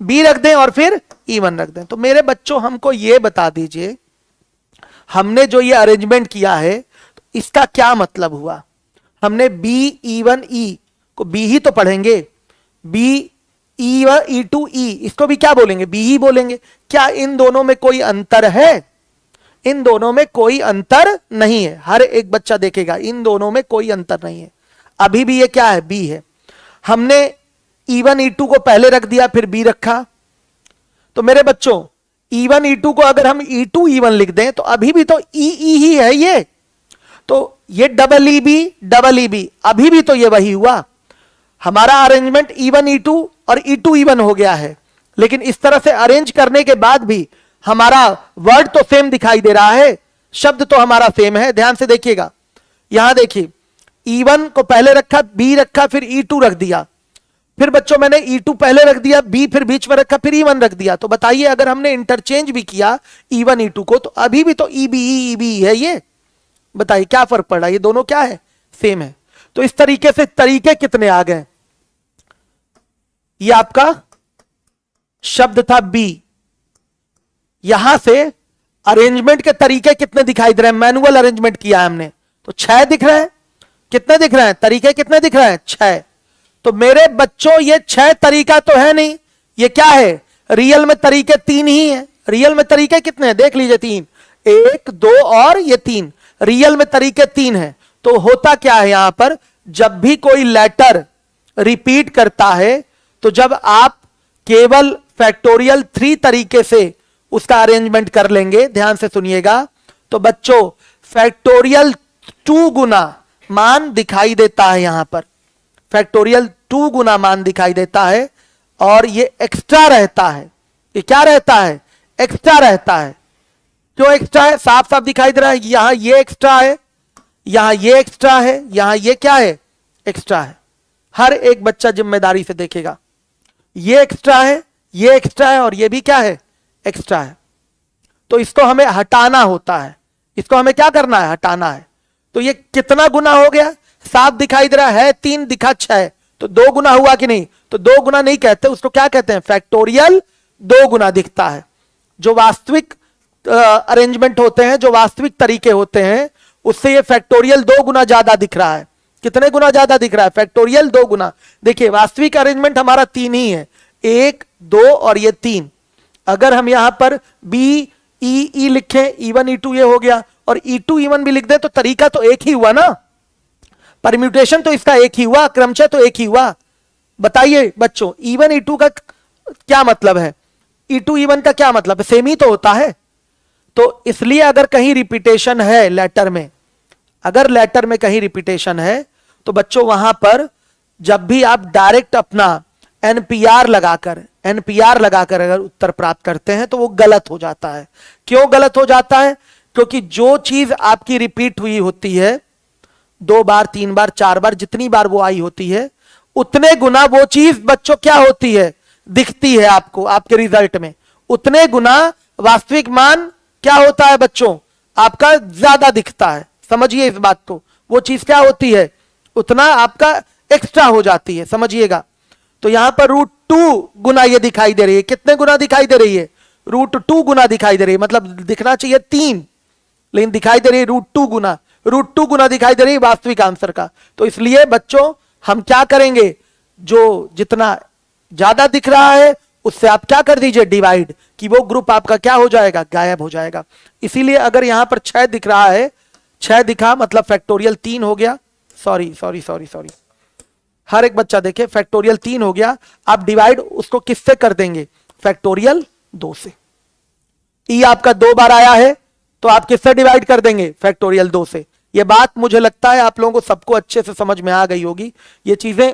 B रख दें और फिर E1 रख दें। तो मेरे बच्चों हमको ये बता दीजिए, हमने जो ये अरेंजमेंट किया है तो इसका क्या मतलब हुआ। हमने B E1 E को B ही तो पढ़ेंगे, B E1 E2 E, इसको भी क्या बोलेंगे, B ही बोलेंगे। क्या इन दोनों में कोई अंतर है? इन दोनों में कोई अंतर नहीं है। हर एक बच्चा देखेगा, इन दोनों में कोई अंतर नहीं है। अभी भी ये क्या है, B है। हमने E1 E2 को पहले रख दिया, फिर B रखा, तो मेरे बच्चों E1 E2 को अगर हम E2 E1 लिख दें तो अभी भी तो E E ही है ये, तो ये डबल ई बी अभी भी तो ये वही हुआ। हमारा अरेंजमेंट E1 E2 और E2 E1 हो गया है, लेकिन इस तरह से अरेंज करने के बाद भी हमारा वर्ड तो सेम दिखाई दे रहा है, शब्द तो हमारा सेम है। ध्यान से देखिएगा, यहां देखिए E1 को पहले रखा, B रखा, फिर E2 रख दिया, फिर बच्चों मैंने E2 पहले रख दिया, B फिर बीच में रखा, फिर E1 रख दिया। तो बताइए अगर हमने इंटरचेंज भी किया E1 E2 को तो अभी भी तो EB है ये। बताइए क्या फर्क पड़ रहा है, ये दोनों क्या है, सेम है। तो इस तरीके से तरीके कितने आ गए। ये आपका शब्द था B, यहां से अरेंजमेंट के तरीके कितने दिखाई दे रहे हैं, मैनुअल अरेंजमेंट किया है हमने तो 6 दिख रहे हैं। कितने दिख रहे हैं, तरीके कितने दिख रहे हैं, 6। तो मेरे बच्चों ये 6 तरीका तो है नहीं, ये क्या है, रियल में तरीके 3 ही है। रियल में तरीके कितने हैं, देख लीजिए 3, 1 2 और ये 3, रियल में तरीके 3 है। तो होता क्या है यहां पर, जब भी कोई लेटर रिपीट करता है तो जब आप केवल फैक्टोरियल 3 तरीके से उसका अरेंजमेंट कर लेंगे, ध्यान से सुनिएगा, तो बच्चों फैक्टोरियल 2 गुना मान दिखाई देता है। यहां पर फैक्टोरियल 2 गुना मान दिखाई देता है और ये एक्स्ट्रा रहता है। ये क्या रहता है, एक्स्ट्रा रहता है। क्यों एक्स्ट्रा है, साफ साफ दिखाई दे रहा है, यहां ये एक्स्ट्रा है, यहां ये एक्स्ट्रा है, यहां ये क्या है, एक्स्ट्रा है। हर एक बच्चा जिम्मेदारी से देखेगा, ये एक्स्ट्रा है, ये एक्स्ट्रा है और ये भी क्या है, एक्स्ट्रा है। तो इसको हमें हटाना होता है, इसको हमें क्या करना है, हटाना है। तो ये कितना गुना हो गया, साफ दिखाई दे रहा है, 3 दिखा 6, तो 2 गुना हुआ कि नहीं। तो 2 गुना नहीं कहते, उसको क्या कहते हैं, फैक्टोरियल 2 गुना दिखता है। जो वास्तविक अरेंजमेंट होते हैं, जो वास्तविक तरीके होते हैं, उससे ये फैक्टोरियल 2 गुना ज्यादा दिख रहा है। कितने गुना ज्यादा दिख रहा है, फैक्टोरियल 2 गुना। देखिए वास्तविक अरेंजमेंट हमारा 3 ही है, 1 2 और ये 3। अगर हम यहां पर B E लिखें, E1 E2 ये हो गया, और E2 E1 भी लिख दे तो तरीका तो एक ही हुआ ना, परम्यूटेशन तो इसका एक ही हुआ, क्रमशः तो एक ही हुआ। बताइए बच्चों E1 E2 का क्या मतलब है, E2 E1 का क्या मतलब है, सेम ही तो होता है। तो इसलिए अगर कहीं रिपीटेशन है लेटर में, अगर लेटर में कहीं रिपीटेशन है तो बच्चों वहां पर जब भी आप डायरेक्ट अपना एनपीआर लगाकर अगर उत्तर प्राप्त करते हैं तो वो गलत हो जाता है। क्यों गलत हो जाता है? क्योंकि जो चीज आपकी रिपीट हुई होती है 2 बार 3 बार 4 बार, जितनी बार वो आई होती है उतने गुना वो चीज बच्चों क्या होती है, दिखती है आपको आपके रिजल्ट में, उतने गुना वास्तविक मान क्या होता है बच्चों, आपका ज्यादा दिखता है। समझिए इस बात को, वो चीज क्या होती है, उतना आपका एक्स्ट्रा हो जाती है, समझिएगा। तो यहां पर √2 गुना ये दिखाई दे रही है, कितने गुना दिखाई दे रही है, √2 गुना दिखाई दे रही है, मतलब दिखना चाहिए 3, लेकिन दिखाई दे रही है √2 गुना दिखाई दे रही है वास्तविक आंसर का। तो इसलिए बच्चों हम क्या करेंगे, जो जितना ज्यादा दिख रहा है उससे आप क्या कर दीजिए, डिवाइड, कि वो ग्रुप आपका क्या हो जाएगा, गायब हो जाएगा। इसीलिए अगर यहां पर 6 दिख रहा है, 6 दिखा मतलब फैक्टोरियल 3 हो गया, सॉरी, हर एक बच्चा देखे फैक्टोरियल 3 हो गया। आप डिवाइड उसको किससे कर देंगे, फैक्टोरियल 2 से। ई आपका 2 बार आया है तो आप किससे डिवाइड कर देंगे, फैक्टोरियल 2 से। ये बात मुझे लगता है आप लोगों को सबको अच्छे से समझ में आ गई होगी। ये चीजें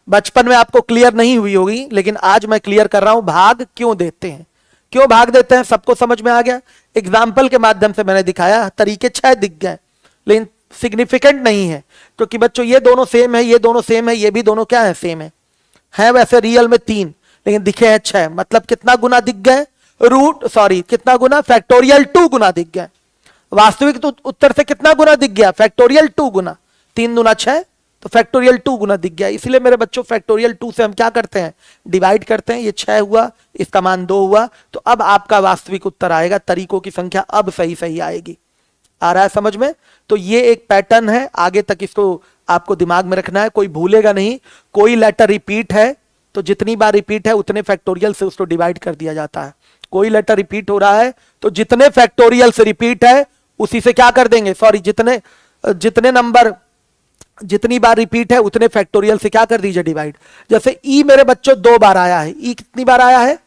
बचपन में आपको क्लियर नहीं हुई होगी, लेकिन आज मैं क्लियर कर रहा हूं भाग क्यों देते हैं, क्यों भाग देते हैं, सबको समझ में आ गया। एग्जाम्पल के माध्यम से मैंने दिखाया, तरीके 6 दिख गए, लेकिन सिग्निफिकेंट नहीं है, क्योंकि बच्चों ये दोनों सेम है, ये दोनों सेम है, ये भी दोनों क्या है, सेम है वैसे रियल में 3 लेकिन दिखे हैं 6, मतलब कितना गुना दिख गए, कितना गुना, फैक्टोरियल 2 गुना दिख गए। वास्तविक तो उत्तर से कितना गुना दिख गया, फैक्टोरियल 2 गुना, 3 दूना 6, तो फैक्टोरियल 2 गुना दिख गया। इसलिए मेरे बच्चों फैक्टोरियल 2 से हम क्या करते हैं, डिवाइड करते हैं। ये 6 हुआ, इसका मान 2 हुआ, तो अब आपका वास्तविक उत्तर आएगा। तरीकों की संख्या अब सही आएगी। आ रहा है समझ में? तो ये एक पैटर्न है, आगे तक इसको आपको दिमाग में रखना है, कोई भूलेगा नहीं। कोई लेटर रिपीट है तो जितनी बार रिपीट है उतने फैक्टोरियल से उसको डिवाइड कर दिया जाता है। कोई लेटर रिपीट हो रहा है तो जितने फैक्टोरियल से रिपीट है उसी से क्या कर देंगे, जितने नंबर जितनी बार रिपीट है उतने फैक्टोरियल से क्या कर दीजिए, डिवाइड। जैसे ई मेरे बच्चों 2 बार आया है, ई कितनी बार आया है,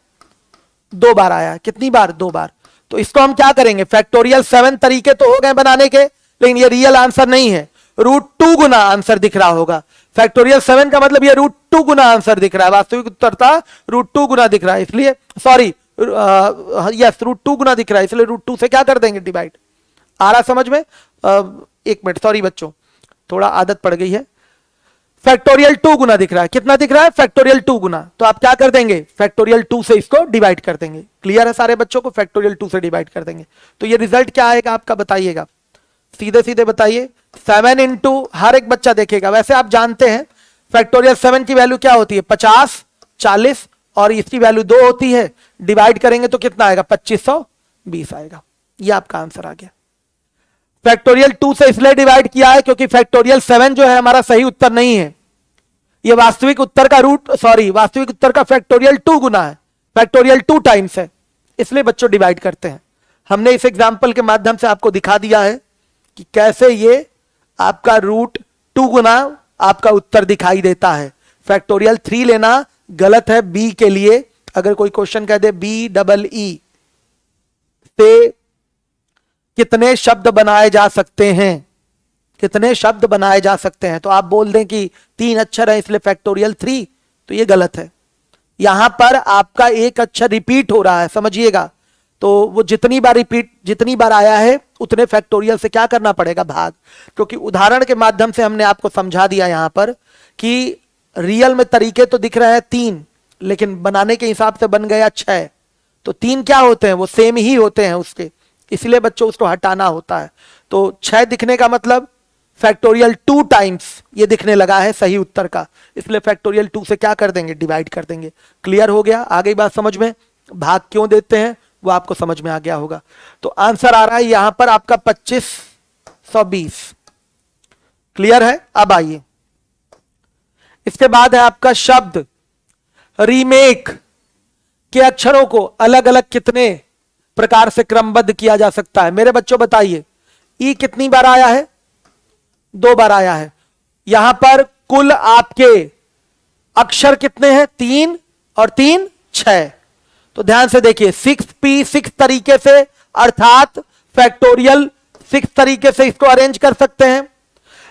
2 बार आया है, कितनी बार, 2 बार। तो इसको हम क्या करेंगे, फैक्टोरियल 7 तरीके तो हो गए बनाने के, लेकिन ये रियल आंसर नहीं है, √2 गुना आंसर दिख रहा होगा। फैक्टोरियल 7 का मतलब ये √2 गुना आंसर दिख रहा है, वास्तविक उत्तर था √2 गुना दिख रहा है, इसलिए यस √2 गुना दिख रहा है, इसलिए √2 से क्या कर देंगे, डिवाइड। आ रहा समझ में? एक मिनट, सॉरी बच्चों, थोड़ा आदत पड़ गई है। फैक्टोरियल 2 गुना दिख रहा है, कितना दिख रहा है, फैक्टोरियल 2 गुना, तो आप क्या कर देंगे, फैक्टोरियल 2 से इसको डिवाइड कर देंगे। क्लियर है सारे बच्चों को, फैक्टोरियल 2 से डिवाइड कर देंगे। तो ये रिजल्ट क्या आएगा आपका, बताइएगा, सीधे सीधे बताइए। 7 इंटू, हर एक बच्चा देखेगा। वैसे आप जानते हैं फैक्टोरियल 7 की वैल्यू क्या होती है, 50, 40, और इसकी वैल्यू 2 होती है। डिवाइड करेंगे तो कितना आएगा, 2520 आएगा। ये आपका आंसर आ गया। फैक्टोरियल 2 से इसलिए डिवाइड किया है क्योंकि फैक्टोरियल 7 जो है हमारा सही उत्तर नहीं है, ये वास्तविक उत्तर का वास्तविक उत्तर का फैक्टोरियल 2 गुना है, फैक्टोरियल 2 टाइम्स है, इसलिए बच्चों डिवाइड करते हैं। हमने इस एग्जांपल के माध्यम से आपको दिखा दिया है कि कैसे ये आपका √2 गुना आपका उत्तर दिखाई देता है। फैक्टोरियल 3 लेना गलत है बी के लिए। अगर कोई क्वेश्चन कह दे BEE से कितने शब्द बनाए जा सकते हैं, कितने शब्द बनाए जा सकते हैं, तो आप बोल दें कि 3 अक्षर है इसलिए फैक्टोरियल 3, तो ये गलत है। यहां पर आपका एक अक्षर रिपीट हो रहा है, समझिएगा। तो वो जितनी बार आया है उतने फैक्टोरियल से क्या करना पड़ेगा, भाग। क्योंकि उदाहरण के माध्यम से हमने आपको समझा दिया यहां पर कि रियल में तरीके तो दिख रहे हैं 3, लेकिन बनाने के हिसाब से बन गया 6। तो 3 क्या होते हैं, वो सेम ही होते हैं उसके, इसलिए बच्चों उसको हटाना होता है। तो 6 दिखने का मतलब फैक्टोरियल 2 टाइम्स ये दिखने लगा है सही उत्तर का, इसलिए फैक्टोरियल 2 से क्या कर देंगे, डिवाइड कर देंगे। क्लियर हो गया? आ गई बात समझ में? भाग क्यों देते हैं वो आपको समझ में आ गया होगा। तो आंसर आ रहा है यहां पर आपका 2520। क्लियर है? अब आइए, इसके बाद है आपका शब्द रीमेक के अक्षरों को अलग अलग कितने प्रकार से क्रमबद्ध किया जा सकता है। मेरे बच्चों बताइए, ई कितनी बार आया है, 2 बार आया है। यहां पर कुल आपके अक्षर कितने हैं, 3 और 3 6। तो ध्यान से देखिए 6P 6 तरीके से अर्थात फैक्टोरियल 6 तरीके से इसको अरेंज कर सकते हैं।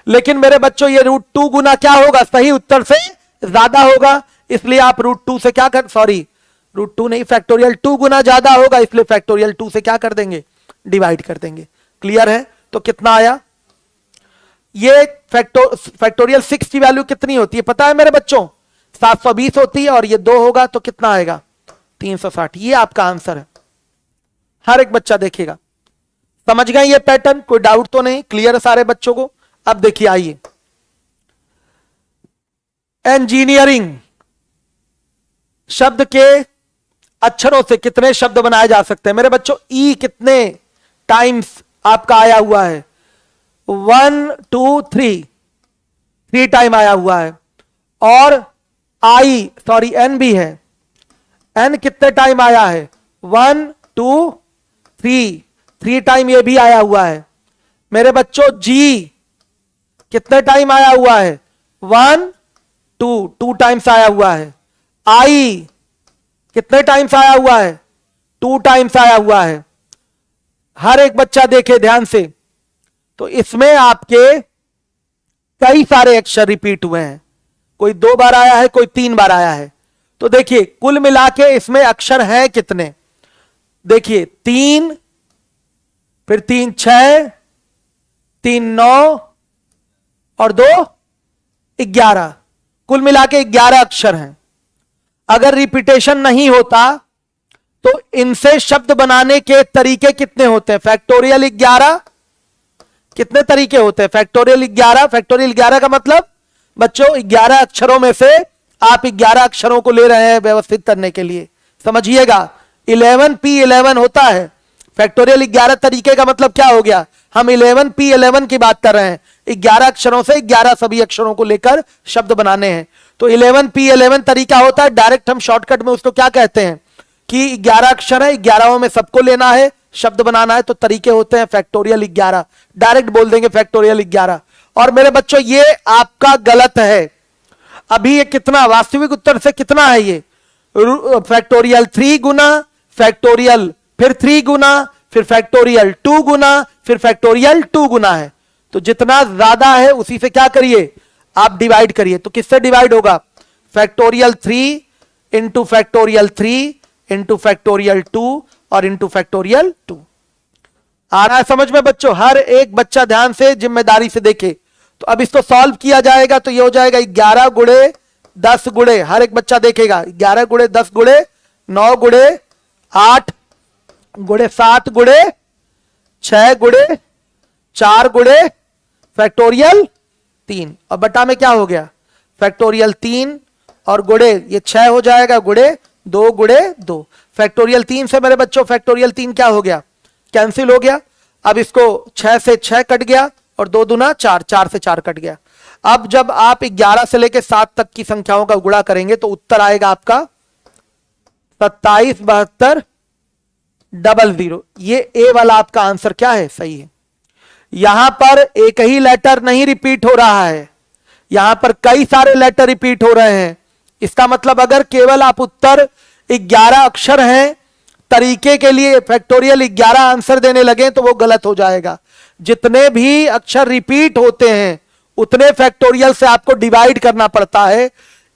लेकिन मेरे बच्चों ये √2 गुना क्या होगा, सही उत्तर से ज्यादा होगा, इसलिए आप √2 से क्या कर, सॉरी √2 नहीं, फैक्टोरियल 2 गुना ज्यादा होगा, इसलिए फैक्टोरियल 2 से क्या कर देंगे, डिवाइड कर देंगे। क्लियर है? तो कितना आया, ये फैक्टोरियल 6 की वैल्यू कितनी होती है पता है मेरे बच्चों, 720 होती है, और ये 2 होगा तो कितना आएगा, 360। ये आपका आंसर है। हर एक बच्चा देखेगा। समझ गए ये पैटर्न, कोई डाउट तो नहीं, क्लियर है सारे बच्चों को? अब देखिए, आइए, इंजीनियरिंग शब्द के अक्षरों से कितने शब्द बनाए जा सकते हैं मेरे बच्चों? ई कितने टाइम्स आपका आया हुआ है? 1 2 3 टाइम आया हुआ है। और आई, सॉरी एन भी है, एन कितने टाइम आया है? 1 2 3 टाइम ये भी आया हुआ है। मेरे बच्चों जी कितने टाइम आया हुआ है? 1 2 टाइम्स आया हुआ है। आई कितने टाइम्स आया हुआ है? 2 टाइम्स आया हुआ है। हर एक बच्चा देखे ध्यान से, तो इसमें आपके कई सारे अक्षर रिपीट हुए हैं, कोई 2 बार आया है, कोई 3 बार आया है। तो देखिए कुल मिला के इसमें अक्षर हैं कितने, देखिए 3, फिर 3 6, 3 9 और 2 11, कुल मिला के 11 अक्षर हैं। अगर रिपीटेशन नहीं होता तो इनसे शब्द बनाने के तरीके कितने होते हैं? फैक्टोरियल 11 कितने तरीके होते हैं? फैक्टोरियल 11, फैक्टोरियल 11 का मतलब बच्चों 11 अक्षरों में से आप 11 अक्षरों को ले रहे हैं व्यवस्थित करने के लिए, समझिएगा। 11p11 होता है, फैक्टोरियल 11 तरीके का मतलब क्या हो गया, हम 11p11 की बात कर रहे हैं। 11 अक्षरों से 11 सभी अक्षरों को लेकर शब्द बनाने हैं। तो 11p11 तरीका होता है, डायरेक्ट हम शॉर्टकट में उसको क्या कहते हैं कि 11 अक्षर है, 11 में सबको लेना है, शब्द बनाना है, तो तरीके होते हैं फैक्टोरियल 11, डायरेक्ट बोल देंगे फैक्टोरियल 11। और मेरे बच्चों ये आपका गलत है। अभी ये कितना, वास्तविक उत्तर से कितना है ये? फैक्टोरियल 3 गुना, फैक्टोरियल फिर 3 गुना, फिर फैक्टोरियल 2 गुना, फिर फैक्टोरियल 2 गुना है। तो जितना ज्यादा है उसी से क्या करिए, आप डिवाइड करिए। तो किससे डिवाइड होगा? Factorial 3 into factorial 3 into factorial 2 और इंटू फैक्टोरियल 2। आ रहा है समझ में बच्चों? हर एक बच्चा ध्यान से जिम्मेदारी से देखे। तो अब इसको सॉल्व किया जाएगा तो ये हो जाएगा 11 गुणे 10 गुणे, हर एक बच्चा देखेगा, 11 गुणे 10 गुणे 9 गुणे 8 गुणे 7 गुणे 6 गुणे 4 गुणे फैक्टोरियल 3, और बटा में क्या हो गया, फैक्टोरियल 3 और गुणे ये 6 हो जाएगा, गुणे 2 गुणे 2। फैक्टोरियल 3 से मेरे बच्चों फैक्टोरियल 3 क्या हो गया, कैंसिल हो गया। अब इसको 6 से 6 कट गया और 2 दूना 4, 4 से 4 कट गया। अब जब आप 11 से लेकर 7 तक की संख्याओं का गुणा करेंगे तो उत्तर आएगा आपका 27 72 00। ये ए वाला आपका आंसर क्या है, सही है। यहां पर एक ही लेटर नहीं रिपीट हो रहा है, यहां पर कई सारे लेटर रिपीट हो रहे हैं। इसका मतलब अगर केवल आप उत्तर 11 अक्षर हैं तरीके के लिए फैक्टोरियल 11 आंसर देने लगे तो वो गलत हो जाएगा। जितने भी अक्षर रिपीट होते हैं उतने फैक्टोरियल से आपको डिवाइड करना पड़ता है।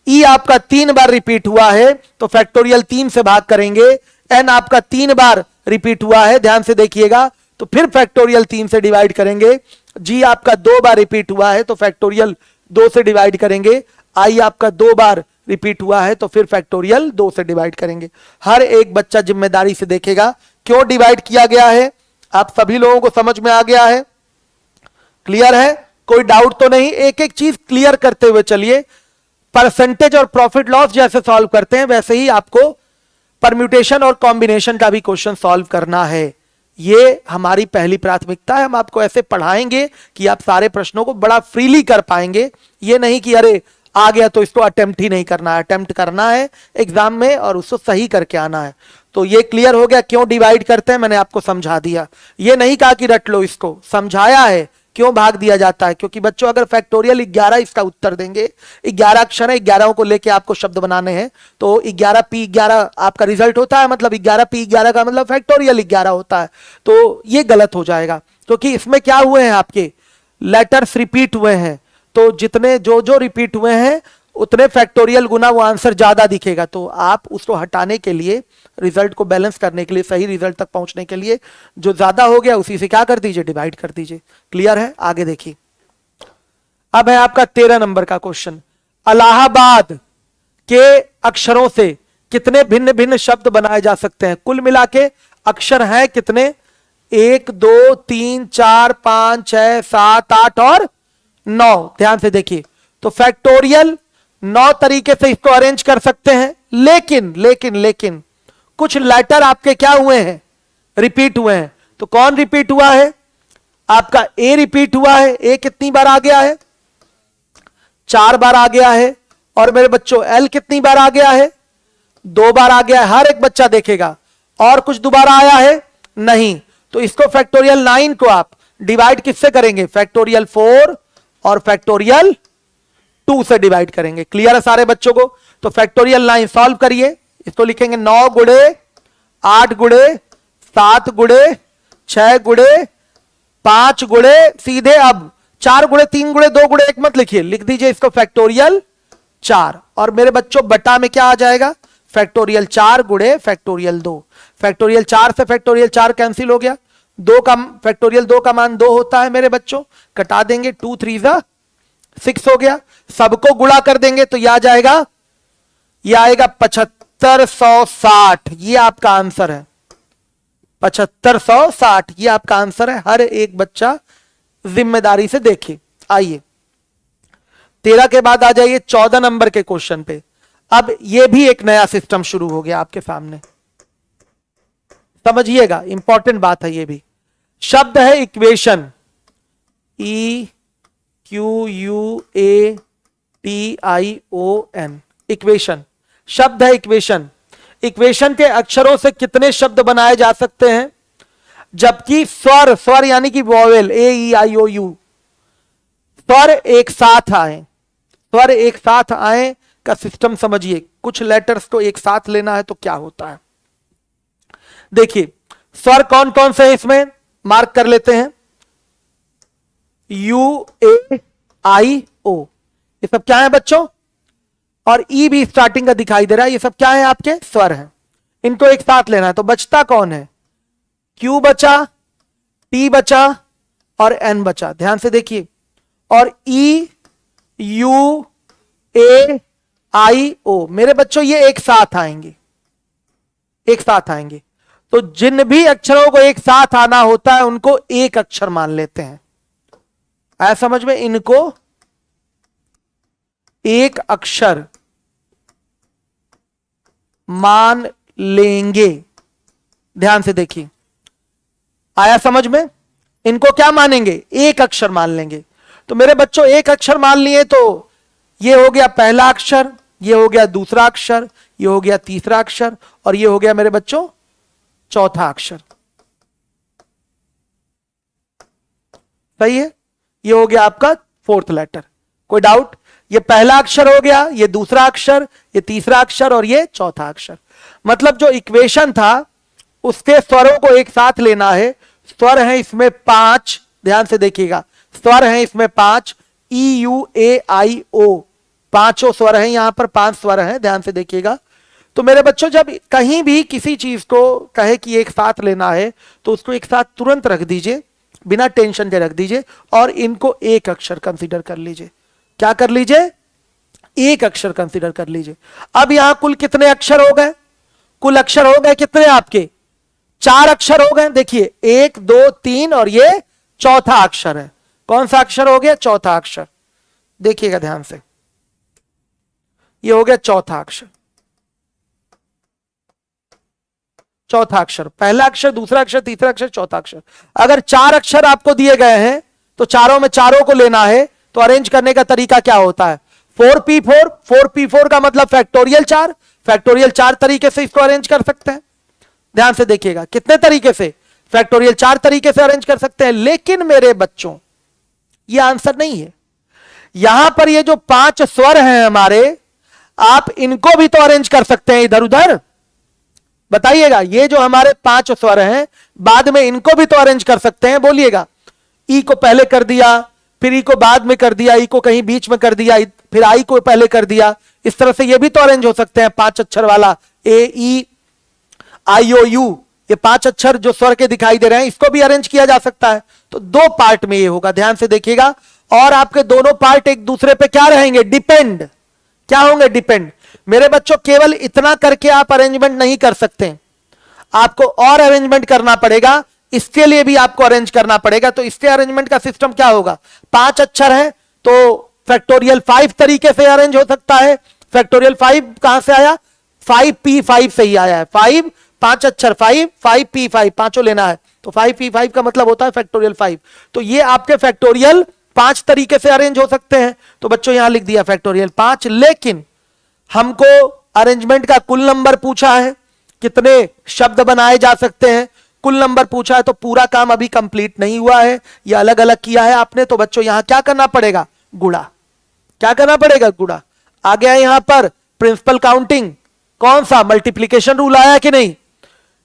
ई आपका 3 बार रिपीट हुआ है तो फैक्टोरियल 3 से भाग करेंगे। एन आपका 3 बार रिपीट हुआ है, ध्यान से देखिएगा, तो फिर फैक्टोरियल 3 से डिवाइड करेंगे। जी आपका 2 बार रिपीट हुआ है तो फैक्टोरियल 2 से डिवाइड करेंगे। आई आपका 2 बार रिपीट हुआ है तो फिर फैक्टोरियल 2 से डिवाइड करेंगे। हर एक बच्चा जिम्मेदारी से देखेगा क्यों डिवाइड किया गया है। आप सभी लोगों को समझ में आ गया है, क्लियर है, कोई डाउट तो नहीं। एक एक चीज क्लियर करते हुए चलिए। परसेंटेज और प्रॉफिट लॉस जैसे सॉल्व करते हैं वैसे ही आपको परम्यूटेशन और कॉम्बिनेशन का भी क्वेश्चन सॉल्व करना है। ये हमारी पहली प्राथमिकता है। हम आपको ऐसे पढ़ाएंगे कि आप सारे प्रश्नों को बड़ा फ्रीली कर पाएंगे। ये नहीं कि अरे आ गया तो इसको अटेम्प्ट ही नहीं करना है, अटेम्प्ट करना है एग्जाम में और उसको सही करके आना है। तो ये क्लियर हो गया क्यों डिवाइड करते हैं, मैंने आपको समझा दिया। ये नहीं कहा कि रट लो, इसको समझाया है क्यों भाग दिया जाता है? क्योंकि बच्चों अगर फैक्टोरियल 11 इसका उत्तर देंगे, 11 अक्षर है, 11 को लेके आपको शब्द बनाने हैं, तो 11p11 आपका रिजल्ट होता है, मतलब 11p11 का मतलब फैक्टोरियल 11 होता है, तो ये गलत हो जाएगा। क्योंकि इसमें क्या हुए हैं, आपके लेटर्स रिपीट हुए हैं, तो जितने जो रिपीट हुए हैं उतने फैक्टोरियल गुना वो आंसर ज्यादा दिखेगा। तो आप उसको हटाने के लिए, रिजल्ट को बैलेंस करने के लिए, सही रिजल्ट तक पहुंचने के लिए, जो ज्यादा हो गया उसी से क्या कर दीजिए, डिवाइड कर दीजिए। क्लियर है? आगे देखिए, अब है आपका 13 नंबर का क्वेश्चन। इलाहाबाद के अक्षरों से कितने भिन्न भिन्न शब्द बनाए जा सकते हैं? कुल मिला के अक्षर हैं कितने? 1 2 3 4 5 6 7 8 और 9। ध्यान से देखिए, तो फैक्टोरियल 9 तरीके से इसको अरेंज कर सकते हैं, लेकिन कुछ लेटर आपके क्या हुए हैं, रिपीट हुए हैं। तो कौन रिपीट हुआ है? आपका ए रिपीट हुआ है। ए कितनी बार आ गया है? 4 बार आ गया है। और मेरे बच्चों एल कितनी बार आ गया है? 2 बार आ गया है। हर एक बच्चा देखेगा। और कुछ दोबारा आया है? नहीं। तो इसको फैक्टोरियल 9 को आप डिवाइड किससे करेंगे? फैक्टोरियल 4 और फैक्टोरियल 2 से डिवाइड करेंगे। क्लियर है सारे बच्चों को? तो फैक्टोरियल 9 सॉल्व करिए। इसको लिखेंगे 9 गुणे 8 गुणे 7 गुणे 6 गुणे 5 गुणे, सीधे अब 4 गुणे 3 गुणे 2 गुणे 1 मत लिखिए, लिख दीजिए इसको फैक्टोरियल 4। और मेरे बच्चों बटा में क्या आ जाएगा? फैक्टोरियल 4 गुणे फैक्टोरियल 2। फैक्टोरियल 4 से फैक्टोरियल 4 कैंसिल हो गया। 2 का फैक्टोरियल 2 का मान 2 होता है मेरे बच्चों, कटा देंगे, 2 3 6 हो गया। सबको गुणा कर देंगे तो यह आ जाएगा, यह आएगा 7560। ये आपका आंसर है, 7560 ये आपका आंसर है। हर एक बच्चा जिम्मेदारी से देखे। आइए 13 के बाद आ जाइए 14 नंबर के क्वेश्चन पे। अब ये भी एक नया सिस्टम शुरू हो गया आपके सामने, समझिएगा, इंपॉर्टेंट बात है ये भी। शब्द है इक्वेशन, EQUATION, इक्वेशन। शब्द है इक्वेशन। इक्वेशन के अक्षरों से कितने शब्द बनाए जा सकते हैं? जबकि स्वर यानी कि वॉवेल AEIOU, स्वर एक साथ आए, स्वर एक साथ आए का सिस्टम समझिए। कुछ लेटर्स को एक साथ लेना है तो क्या होता है, देखिए। स्वर कौन कौन से हैं इसमें, मार्क कर लेते हैं। UAIO, ये सब क्या है बच्चों? और ई भी स्टार्टिंग का दिखाई दे रहा है, ये सब क्या है? आपके स्वर हैं। इनको एक साथ लेना है तो बचता कौन है? Q बचा, T बचा और N बचा। ध्यान से देखिए। और EUAIO मेरे बच्चों ये एक साथ आएंगे, एक साथ आएंगे। तो जिन भी अक्षरों को एक साथ आना होता है उनको एक अक्षर मान लेते हैं। आया समझ में? इनको एक अक्षर मान लेंगे। ध्यान से देखिए, आया समझ में? इनको क्या मानेंगे? एक अक्षर मान लेंगे। तो मेरे बच्चों एक अक्षर मान लिए तो ये हो गया पहला अक्षर, ये हो गया दूसरा अक्षर, ये हो गया तीसरा अक्षर और ये हो गया मेरे बच्चों चौथा अक्षर। सही है? ये हो गया आपका 4th लेटर। कोई डाउट? ये पहला अक्षर हो गया, ये दूसरा अक्षर, ये तीसरा अक्षर और ये चौथा अक्षर। मतलब जो इक्वेशन था उसके स्वरों को एक साथ लेना है। स्वर हैं इसमें 5, ध्यान से देखिएगा, स्वर हैं इसमें 5, EUAIO, पांचों स्वर हैं यहां पर, 5 स्वर हैं, ध्यान से देखिएगा। तो मेरे बच्चों जब कहीं भी किसी चीज को कहे कि एक साथ लेना है तो उसको एक साथ तुरंत रख दीजिए, बिना टेंशन के रख दीजिए और इनको एक अक्षर कंसीडर कर लीजिए। क्या कर लीजिए? एक अक्षर कंसीडर कर लीजिए। अब यहां कुल कितने अक्षर हो गए? कुल अक्षर हो गए कितने आपके? 4 अक्षर हो गए। देखिए 1 2 3 और ये चौथा अक्षर है। कौन सा अक्षर हो गया? चौथा अक्षर। देखिएगा ध्यान से, ये हो गया चौथा अक्षर। चौथा अक्षर, पहला अक्षर, दूसरा अक्षर, तीसरा अक्षर, चौथा अक्षर। अगर 4 अक्षर आपको दिए गए हैं तो चारों में चारों को लेना है तो अरेंज करने का तरीका क्या होता है? 4p4, 4p4 का मतलब फैक्टोरियल 4। फैक्टोरियल 4 तरीके से इसको अरेंज कर सकते हैं। ध्यान से देखिएगा, कितने तरीके से? फैक्टोरियल 4 तरीके से अरेंज कर सकते हैं। लेकिन मेरे बच्चों ये आंसर नहीं है। यहां पर ये जो 5 स्वर हैं हमारे, आप इनको भी तो अरेंज कर सकते हैं इधर उधर। बताइएगा, ये जो हमारे 5 स्वर हैं, बाद में इनको भी तो अरेंज कर सकते हैं, बोलिएगा। ई को पहले कर दिया, फिर ई को बाद में कर दिया, ई को कहीं बीच में कर दिया, फिर आई को पहले कर दिया। इस तरह से ये भी तो अरेंज हो सकते हैं 5 अक्षर वाला, ए ई आई ओ यू, ये 5 अक्षर जो स्वर के दिखाई दे रहे हैं, इसको भी अरेंज किया जा सकता है। तो 2 पार्ट में ये होगा, ध्यान से देखिएगा। और आपके दोनों पार्ट एक दूसरे पे क्या रहेंगे? डिपेंड। क्या होंगे? डिपेंड। मेरे बच्चों, केवल इतना करके आप अरेंजमेंट नहीं कर सकते, आपको और अरेंजमेंट करना पड़ेगा। इसके लिए भी आपको अरेंज करना पड़ेगा। तो इसके अरेंजमेंट का सिस्टम क्या होगा? 5 अक्षर है तो फैक्टोरियल 5 तरीके से अरेंज हो सकता है। फैक्टोरियल 5 कहां से आया? 5p5 से ही आया है। 5 अक्षर, 5p5 पांचों लेना है, तो 5p5 का मतलब होता है फैक्टोरियल 5। तो ये आपके फैक्टोरियल 5 तरीके से अरेंज हो सकते हैं। तो बच्चों यहां लिख दिया फैक्टोरियल 5, लेकिन हमको अरेंजमेंट का कुल नंबर पूछा है, कितने शब्द बनाए जा सकते हैं, कुल नंबर पूछा है। तो पूरा काम अभी कंप्लीट नहीं हुआ है, ये अलग अलग किया है आपने। तो बच्चों यहां क्या करना पड़ेगा? गुणा। क्या करना पड़ेगा? गुणा। आ गया यहां पर प्रिंसिपल काउंटिंग, कौन सा? मल्टीप्लीकेशन रूल आया कि नहीं?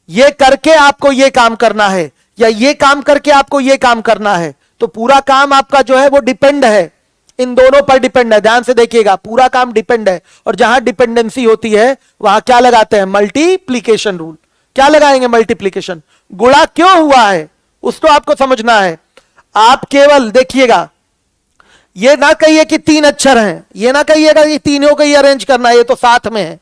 ये करके आपको ये काम करना है, या ये काम करके आपको ये काम करना है। तो पूरा काम आपका जो है वो डिपेंड है, इन दोनों पर डिपेंड है। ध्यान से देखिएगा, पूरा काम डिपेंड है। और जहां डिपेंडेंसी होती है वहां क्या लगाते हैं? Multiplication rule. क्या लगाएंगे? मल्टीप्लीकेशन। गुणा क्यों हुआ है उसको आपको समझना है। आप केवल देखिएगा, ये ना कहिए कि 3 अक्षर हैं, ये ना कहिएगा कि तीनों को ही अरेंज करना है, ये तो साथ में है।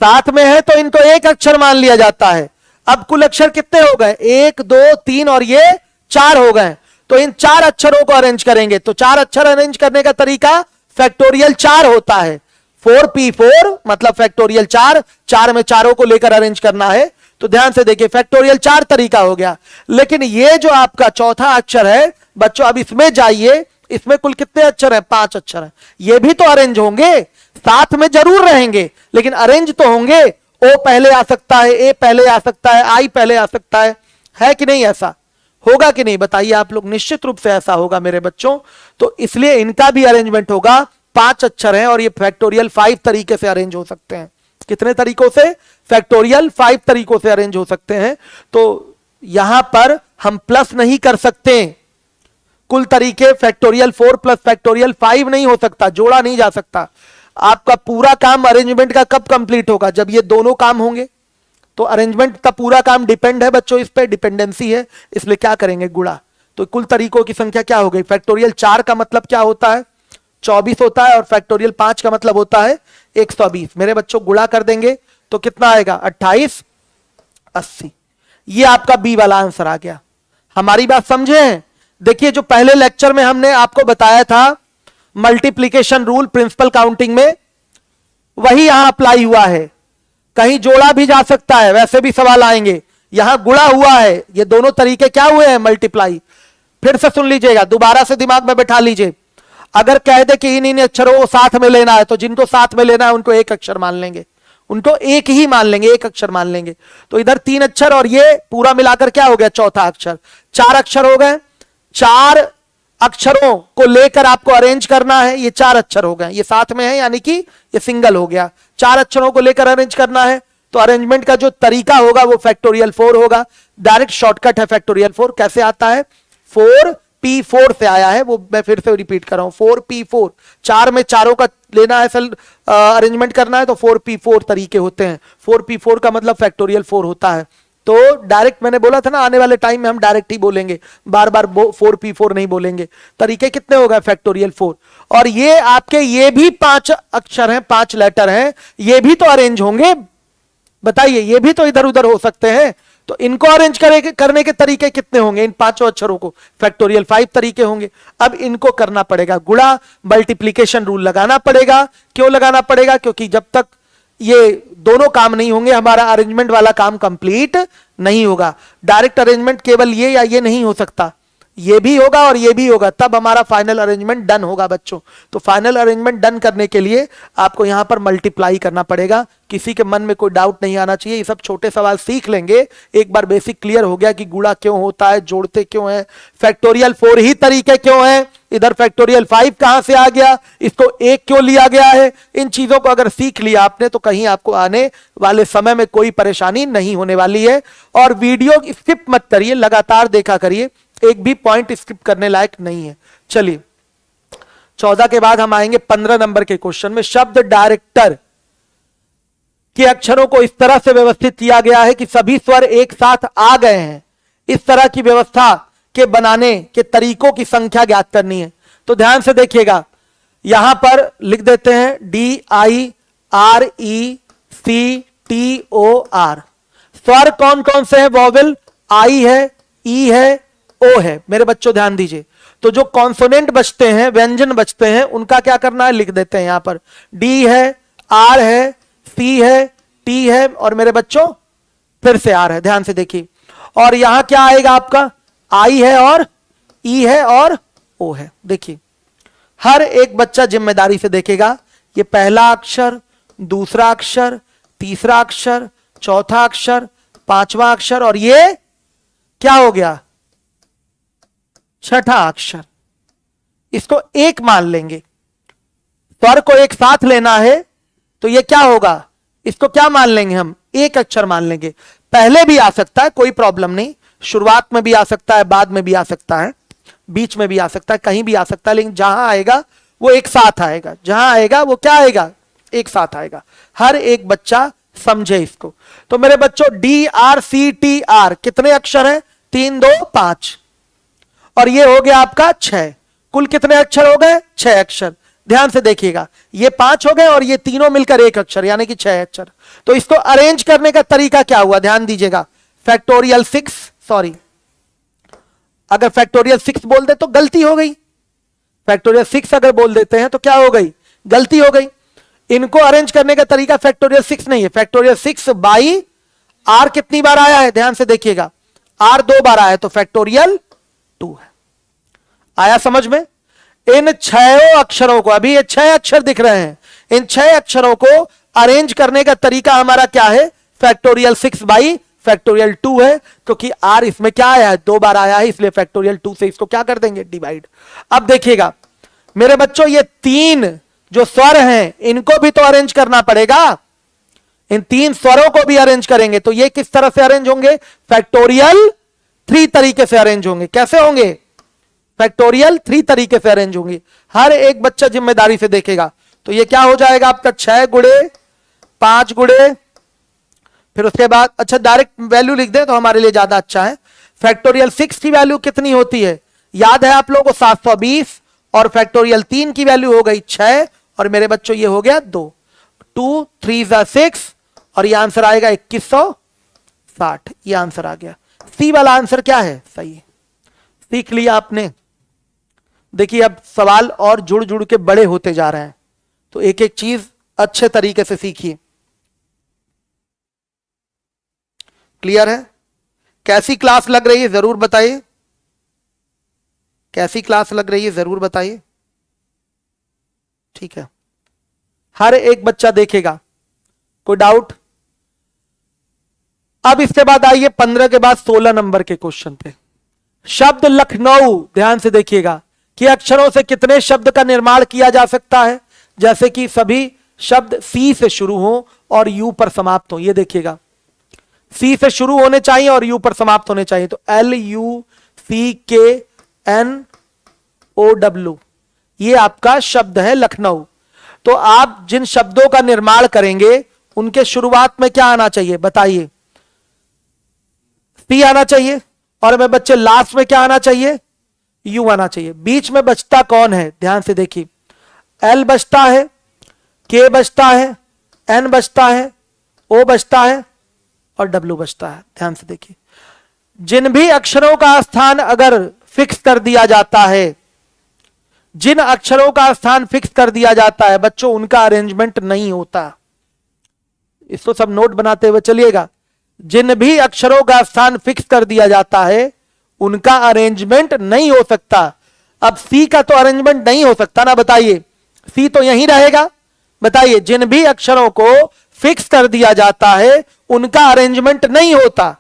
साथ में है तो इनको एक अक्षर मान लिया जाता है। अब कुल अक्षर कितने हो गए? 1 2 3 और ये 4 हो गए। तो इन 4 अक्षरों को अरेंज करेंगे। तो 4 अक्षर अरेंज करने का तरीका फैक्टोरियल 4 होता है। 4p4 मतलब फैक्टोरियल 4, 4 में चारों को लेकर अरेंज करना है। तो ध्यान से देखिए, फैक्टोरियल 4 तरीका हो गया। लेकिन ये जो आपका चौथा अक्षर है बच्चों, अब इसमें जाइए, इसमें कुल कितने अक्षर हैं? 5 अक्षर हैं। ये भी तो अरेंज होंगे, साथ में जरूर रहेंगे, लेकिन अरेंज तो होंगे। ओ पहले आ सकता है, ए पहले आ सकता है, आई पहले आ सकता है कि नहीं? ऐसा होगा कि नहीं? बताइए आप लोग। निश्चित रूप से ऐसा होगा मेरे बच्चों। तो इसलिए इनका भी अरेंजमेंट होगा। 5 अक्षर हैं और ये फैक्टोरियल 5 तरीके से अरेंज हो सकते हैं। कितने तरीकों से? फैक्टोरियल 5 तरीकों से अरेंज हो सकते हैं। तो यहां पर हम प्लस नहीं कर सकते, कुल तरीके फैक्टोरियल 4 प्लस फैक्टोरियल 5 नहीं हो सकता, जोड़ा नहीं जा सकता। आपका पूरा काम अरेंजमेंट का कब कंप्लीट होगा? जब ये दोनों काम होंगे। तो अरेंजमेंट का पूरा काम डिपेंड है बच्चों, इस पे डिपेंडेंसी है, इसलिए क्या करेंगे? गुणा। तो कुल तरीकों की संख्या क्या हो गई? फैक्टोरियल 4 का मतलब क्या होता है? 24 होता है, और फैक्टोरियल 5 का मतलब होता है 120। मेरे बच्चों गुणा कर देंगे तो कितना आएगा? 28 80। ये आपका बी वाला आंसर आ गया। हमारी बात समझे हैं? देखिए, जो पहले लेक्चर में हमने आपको बताया था मल्टीप्लीकेशन रूल प्रिंसिपल काउंटिंग में, वही यहां अप्लाई हुआ है। कहीं जोड़ा भी जा सकता है, वैसे भी सवाल आएंगे। यहां गुणा हुआ है, ये दोनों तरीके क्या हुए हैं? मल्टीप्लाई। फिर से सुन लीजिएगा, दोबारा से दिमाग में बैठा लीजिए। अगर कह दे कि इन अक्षरों को साथ में लेना है, तो जिनको साथ में लेना है उनको एक अक्षर मान लेंगे, उनको एक ही मान लेंगे, एक अक्षर मान लेंगे। तो इधर 3 अक्षर और ये पूरा मिलाकर क्या हो गया? चौथा अक्षर। 4 अक्षर हो गए। 4 अक्षरों को लेकर आपको अरेंज करना है। ये 4 अक्षर हो गए, ये साथ में है, यानी कि ये सिंगल हो गया। 4 अक्षरों को लेकर अरेंज करना है। तो अरेंजमेंट का जो तरीका होगा वो फैक्टोरियल 4 होगा। डायरेक्ट शॉर्टकट है फैक्टोरियल 4। कैसे आता है? 4p4 से आया है, वो मैं फिर से रिपीट कर रहा हूं। 4p4, 4 में चारों का लेना है, अरेंजमेंट करना है, तो 4p4 तरीके होते हैं। 4p4 का मतलब फैक्टोरियल 4 होता है। तो डायरेक्ट मैंने बोला था ना, आने वाले टाइम में हम डायरेक्ट ही बोलेंगे, बार बार 4p4 नहीं बोलेंगे। तरीके कितने हो गए? फैक्टोरियल 4। और ये आपके ये भी 5 अक्षर हैं, 5 लेटर हैं, ये भी तो अरेंज होंगे। बताइए, ये भी तो इधर उधर हो सकते हैं। तो इनको अरेंज करने के तरीके कितने होंगे? इन 5 अक्षरों को फैक्टोरियल 5 तरीके होंगे। अब इनको करना पड़ेगा गुणा, मल्टीप्लीकेशन रूल लगाना पड़ेगा। क्यों लगाना पड़ेगा? क्योंकि जब तक ये दोनों काम नहीं होंगे हमारा अरेंजमेंट वाला काम कंप्लीट नहीं होगा। डायरेक्ट अरेंजमेंट केवल ये या ये नहीं हो सकता, ये भी होगा और ये भी होगा, तब हमारा फाइनल अरेंजमेंट डन होगा बच्चों। तो फाइनल अरेंजमेंट डन करने के लिए आपको यहां पर मल्टीप्लाई करना पड़ेगा। किसी के मन में कोई डाउट नहीं आना चाहिए, ये सब छोटे सवाल सीख लेंगे, एक बार बेसिक क्लियर हो गया कि गुणा क्यों होता है, जोड़ते क्यों है, फैक्टोरियल 4 ही तरीके क्यों है, इधर फैक्टोरियल 5 कहां से आ गया, इसको 1 क्यों लिया गया है, इन चीजों को अगर सीख लिया आपने तो कहीं आपको आने वाले समय में कोई परेशानी नहीं होने वाली है। और वीडियो स्किप मत करिए, लगातार देखा करिए, एक भी पॉइंट स्किप करने लायक नहीं है। चलिए 14 के बाद हम आएंगे 15 नंबर के क्वेश्चन में। शब्द डायरेक्टर के अक्षरों को इस तरह से व्यवस्थित किया गया है कि सभी स्वर एक साथ आ गए हैं। इस तरह की व्यवस्था के बनाने के तरीकों की संख्या ज्ञात करनी है। तो ध्यान से देखिएगा, यहां पर लिख देते हैं DIRECTOR। स्वर कौन कौन से हैं? वॉवेल आई है, ई है, ओ है। मेरे बच्चों ध्यान दीजिए, तो जो कॉन्सोनेंट बचते हैं, व्यंजन बचते हैं, उनका क्या करना है, लिख देते हैं यहां पर। डी है, आर है, सी है, टी है, और मेरे बच्चों फिर से आर है। ध्यान से देखिए, और यहां क्या आएगा आपका, आई है और ई है और ओ है। देखिए हर एक बच्चा जिम्मेदारी से देखेगा, ये पहला अक्षर, दूसरा अक्षर, तीसरा अक्षर, चौथा अक्षर, पांचवा अक्षर, और ये क्या हो गया, छठा अक्षर। इसको एक मान लेंगे, स्वर को एक साथ लेना है तो ये क्या होगा, इसको क्या मान लेंगे हम, एक अक्षर मान लेंगे। पहले भी आ सकता है, कोई प्रॉब्लम नहीं, शुरुआत में भी आ सकता है, बाद में भी आ सकता है, बीच में भी आ सकता है, कहीं भी आ सकता है, लेकिन जहां आएगा वो एक साथ आएगा, जहां आएगा वो क्या आएगा, एक साथ आएगा। हर एक बच्चा समझे इसको। तो मेरे बच्चों DRCTR कितने अक्षर हैं, 3 2 5, और ये हो गया आपका 6। कुल कितने अक्षर हो गए, 6 अक्षर। ध्यान से देखिएगा, ये 5 हो गए और ये तीनों मिलकर एक अक्षर, यानी कि 6 अक्षर। तो इसको अरेंज करने का तरीका क्या हुआ, ध्यान दीजिएगा। फैक्टोरियल 6, सॉरी, अगर फैक्टोरियल 6 बोल दे तो गलती हो गई, फैक्टोरियल 6 अगर बोल देते हैं तो क्या हो गई, गलती हो गई। इनको अरेंज करने का तरीका फैक्टोरियल 6 नहीं है। फैक्टोरियल 6 बाई आर कितनी बार आया है, ध्यान से देखिएगा, आर 2 बार आया है, तो फैक्टोरियल 2 है। आया समझ में? इन 6 अक्षरों को, अभी ये 6 अक्षर दिख रहे हैं, इन 6 अक्षरों को अरेंज करने का तरीका हमारा क्या है, फैक्टोरियल 6 बाई फैक्टोरियल 2 है, क्योंकि आर इसमें क्या आया है, 2 बार आया है, इसलिए फैक्टोरियल 2 से इसको क्या कर देंगे, डिवाइड। अब देखिएगा मेरे बच्चों, ये 3 जो स्वर हैं इनको भी तो अरेंज करना पड़ेगा, इन 3 स्वरों को भी अरेंज करेंगे, तो ये किस तरह से अरेंज होंगे, फैक्टोरियल 3 तरीके से अरेंज होंगे। कैसे होंगे, फैक्टोरियल 3 तरीके से अरेंज होंगे। हर एक बच्चा जिम्मेदारी से देखेगा। तो ये क्या हो जाएगा आपका, 6 गुणे 5 गुणे, फिर उसके बाद, अच्छा डायरेक्ट वैल्यू लिख दे तो हमारे लिए ज्यादा अच्छा है। फैक्टोरियल 6 की वैल्यू कितनी होती है, याद है आप लोगों को, 720, और फैक्टोरियल 3 की वैल्यू हो गई 6, और मेरे बच्चों ये हो गया 2, 2 3 6, और ये आंसर आएगा 2160। ये आंसर आ गया। सी वाला आंसर क्या है, सही है। सीख लिया आपने। देखिए अब सवाल और जुड़ जुड़ के बड़े होते जा रहे हैं, तो एक एक चीज अच्छे तरीके से सीखिए। क्लियर है? कैसी क्लास लग रही है जरूर बताइए, कैसी क्लास लग रही है जरूर बताइए। ठीक है, हर एक बच्चा देखेगा, कोई डाउट? अब इसके बाद आइए 15 के बाद 16 नंबर के क्वेश्चन पे। शब्द लखनऊ, ध्यान से देखिएगा कि अक्षरों से कितने शब्द का निर्माण किया जा सकता है, जैसे कि सभी शब्द सी से शुरू हो और यू पर समाप्त हो। ये देखिएगा, सी से शुरू होने चाहिए और यू पर समाप्त होने चाहिए। तो LUCKNOW, ये आपका शब्द है लखनऊ। तो आप जिन शब्दों का निर्माण करेंगे उनके शुरुआत में क्या आना चाहिए, बताइए? सी आना चाहिए, और मैं बच्चे लास्ट में क्या आना चाहिए, यू आना चाहिए। बीच में बचता कौन है, ध्यान से देखिए, एल बचता है, के बचता है, एन बचता है, ओ बचता है, और डब्ल्यू बचता है। ध्यान से देखिए, जिन भी अक्षरों का स्थान अगर फिक्स कर दिया जाता है, जिन अक्षरों का स्थान फिक्स कर दिया जाता है बच्चों, उनका अरेंजमेंट नहीं होता। इसको सब नोट बनाते हुए चलिएगा। जिन भी अक्षरों का स्थान फिक्स कर दिया जाता है उनका अरेंजमेंट नहीं हो सकता। अब सी का तो अरेंजमेंट नहीं हो सकता ना, बताइए, सी तो यहीं रहेगा। बताइए, जिन भी अक्षरों को फिक्स कर दिया जाता है उनका अरेंजमेंट नहीं होता।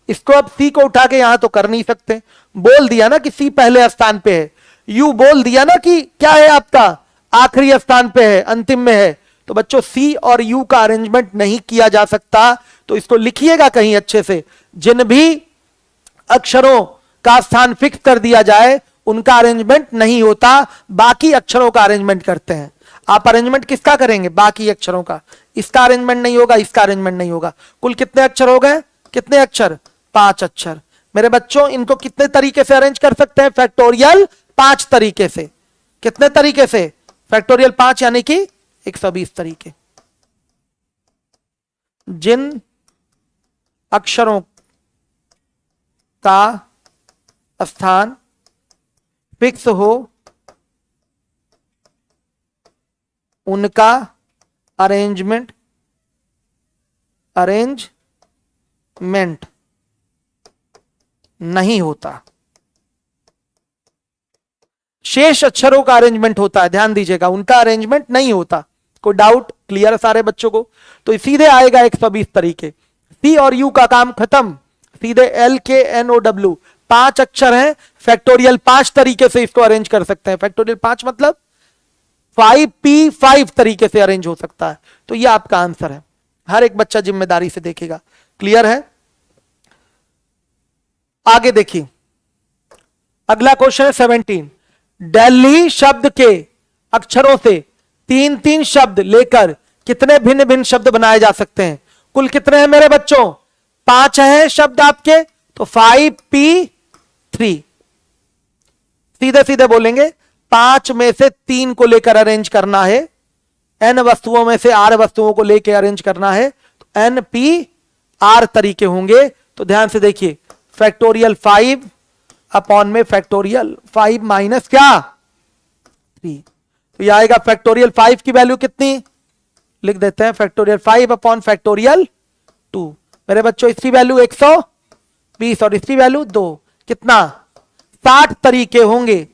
इसको अब सी को उठा के यहां तो कर नहीं सकते, बोल दिया ना कि सी पहले स्थान पे है, यू बोल दिया ना कि क्या है आपका आखिरी स्थान पे है, अंतिम में है। तो बच्चों सी और यू का अरेंजमेंट नहीं किया जा सकता। तो इसको लिखिएगा कहीं अच्छे से, जिन भी अक्षरों का स्थान फिक्स कर दिया जाए उनका अरेंजमेंट नहीं होता, बाकी अक्षरों का अरेंजमेंट करते हैं। आप अरेंजमेंट किसका करेंगे? बाकी अक्षरों का। इसका अरेंजमेंट नहीं होगा, इसका अरेंजमेंट नहीं होगा। कुल कितने अक्षर हो गए? कितने अक्षर? 5 अक्षर। मेरे बच्चों इनको कितने तरीके से अरेंज कर सकते हैं? फैक्टोरियल 5 तरीके से। कितने तरीके से? फैक्टोरियल 5 यानी कि 120 तरीके। जिन अक्षरों का स्थान फिक्स हो उनका अरेंजमेंट नहीं होता। शेष अक्षरों का अरेंजमेंट होता है, ध्यान दीजिएगा, उनका अरेंजमेंट नहीं होता। कोई डाउट? क्लियर है सारे बच्चों को? तो सीधे आएगा 120 तरीके। सी और यू का काम खत्म, सीधे LKNOW 5 अक्षर हैं, फैक्टोरियल 5 तरीके से इसको अरेंज कर सकते हैं। फैक्टोरियल 5 मतलब 5P5 तरीके से अरेंज हो सकता है। तो ये आपका आंसर है। हर एक बच्चा जिम्मेदारी से देखेगा। क्लियर है? आगे देखिए, अगला क्वेश्चन है 17। दिल्ली शब्द के अक्षरों से 3-3 शब्द लेकर कितने भिन्न भिन्न शब्द बनाए जा सकते हैं? कुल कितने हैं मेरे बच्चों? 5 हैं शब्द आपके, तो 5P3। सीधे सीधे बोलेंगे, 5 में से 3 को लेकर अरेंज करना है, n वस्तुओं में से r वस्तुओं को लेकर अरेंज करना है, तो NPR तरीके होंगे। तो ध्यान से देखिए, फैक्टोरियल 5 अपॉन में फैक्टोरियल 5 माइनस क्या 3। तो यह आएगा फैक्टोरियल 5 की वैल्यू कितनी? लिख देते हैं फैक्टोरियल 5 अपॉन फैक्टोरियल 2। मेरे बच्चों इसकी वैल्यू 120 और इसकी वैल्यू 2। कितना? 60 तरीके होंगे।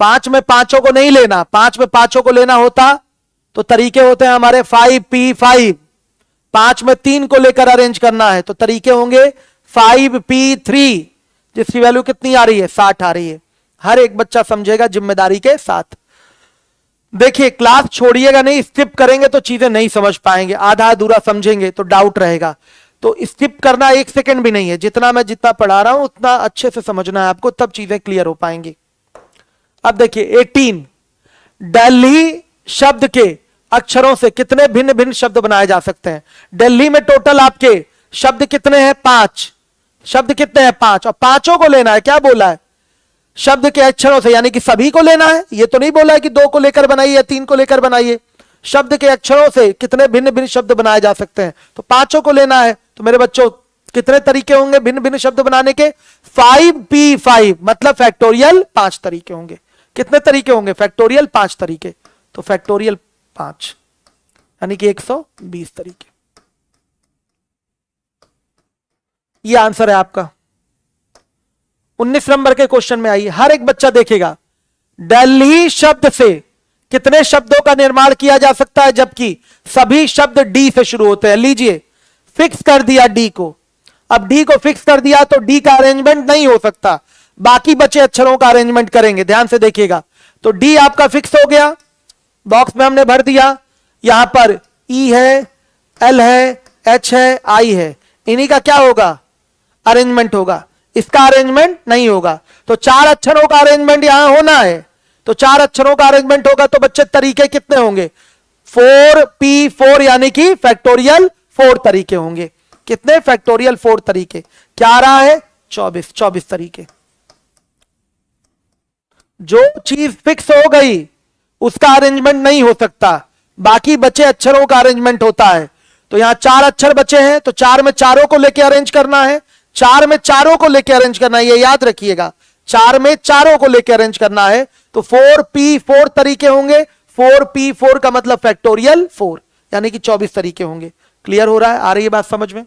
5 में 5 को नहीं लेना, 5 में 5 को लेना होता तो तरीके होते हैं हमारे 5P5। 5 में 3 को लेकर अरेंज करना है तो तरीके होंगे 5P3, जिसकी वैल्यू कितनी आ रही है? 60 आ रही है। हर एक बच्चा समझेगा जिम्मेदारी के साथ। देखिए, क्लास छोड़िएगा नहीं, स्किप करेंगे तो चीजें नहीं समझ पाएंगे, आधा अधूरा समझेंगे तो डाउट रहेगा। तो स्किप करना 1 सेकंड भी नहीं है। जितना पढ़ा रहा हूं उतना अच्छे से समझना है आपको, तब चीजें क्लियर हो पाएंगी। अब देखिए 18, दिल्ली शब्द के अक्षरों से कितने भिन्न भिन्न शब्द बनाए जा सकते हैं? दिल्ली में टोटल आपके शब्द कितने हैं? 5 शब्द। कितने हैं? 5। और 5 को लेना है, क्या बोला है? शब्द के अक्षरों से, यानी कि सभी को लेना है। ये तो नहीं बोला है कि 2 को लेकर बनाइए या 3 को लेकर बनाइए। शब्द के अक्षरों से कितने भिन्न भिन्न शब्द बनाए जा सकते हैं? तो 5 को लेना है। तो मेरे बच्चों कितने तरीके होंगे भिन्न भिन्न शब्द बनाने के? 5P5 मतलब फैक्टोरियल 5 तरीके होंगे। कितने तरीके होंगे? फैक्टोरियल 5 तरीके। तो फैक्टोरियल 5 यानी कि 120 तरीके। ये आंसर है आपका। 19 नंबर के क्वेश्चन में आइए, हर एक बच्चा देखेगा। दिल्ली शब्द से कितने शब्दों का निर्माण किया जा सकता है जबकि सभी शब्द डी से शुरू होते हैं? लीजिए, फिक्स कर दिया डी को। अब डी को फिक्स कर दिया तो डी का अरेंजमेंट नहीं हो सकता, बाकी बचे अक्षरों का अरेंजमेंट करेंगे। ध्यान से देखिएगा, तो डी आपका फिक्स हो गया, बॉक्स में हमने भर दिया। यहां पर ई है, एल है, एच है, आई है, इन्हीं का क्या होगा? अरेंजमेंट होगा। इसका अरेंजमेंट नहीं होगा। तो 4 अक्षरों का अरेंजमेंट यहां होना है। तो 4 अक्षरों का अरेंजमेंट होगा तो बच्चे तरीके कितने होंगे? 4P4 यानी कि फैक्टोरियल 4 तरीके होंगे। कितने? फैक्टोरियल 4 तरीके। क्या आ रहा है? 24 तरीके। जो चीज फिक्स हो गई उसका अरेंजमेंट नहीं हो सकता, बाकी बचे अक्षरों का अरेंजमेंट होता है। तो यहां 4 अक्षर बचे हैं तो 4 में 4 को लेकर अरेंज करना है, 4 में 4 को लेकर अरेंज करना है, ये याद रखिएगा। 4 में 4 को लेकर अरेंज करना है तो 4P4 तरीके होंगे। 4P4 का मतलब फैक्टोरियल 4 यानी कि 24 तरीके होंगे। क्लियर हो रहा है? आ रही है बात समझ में?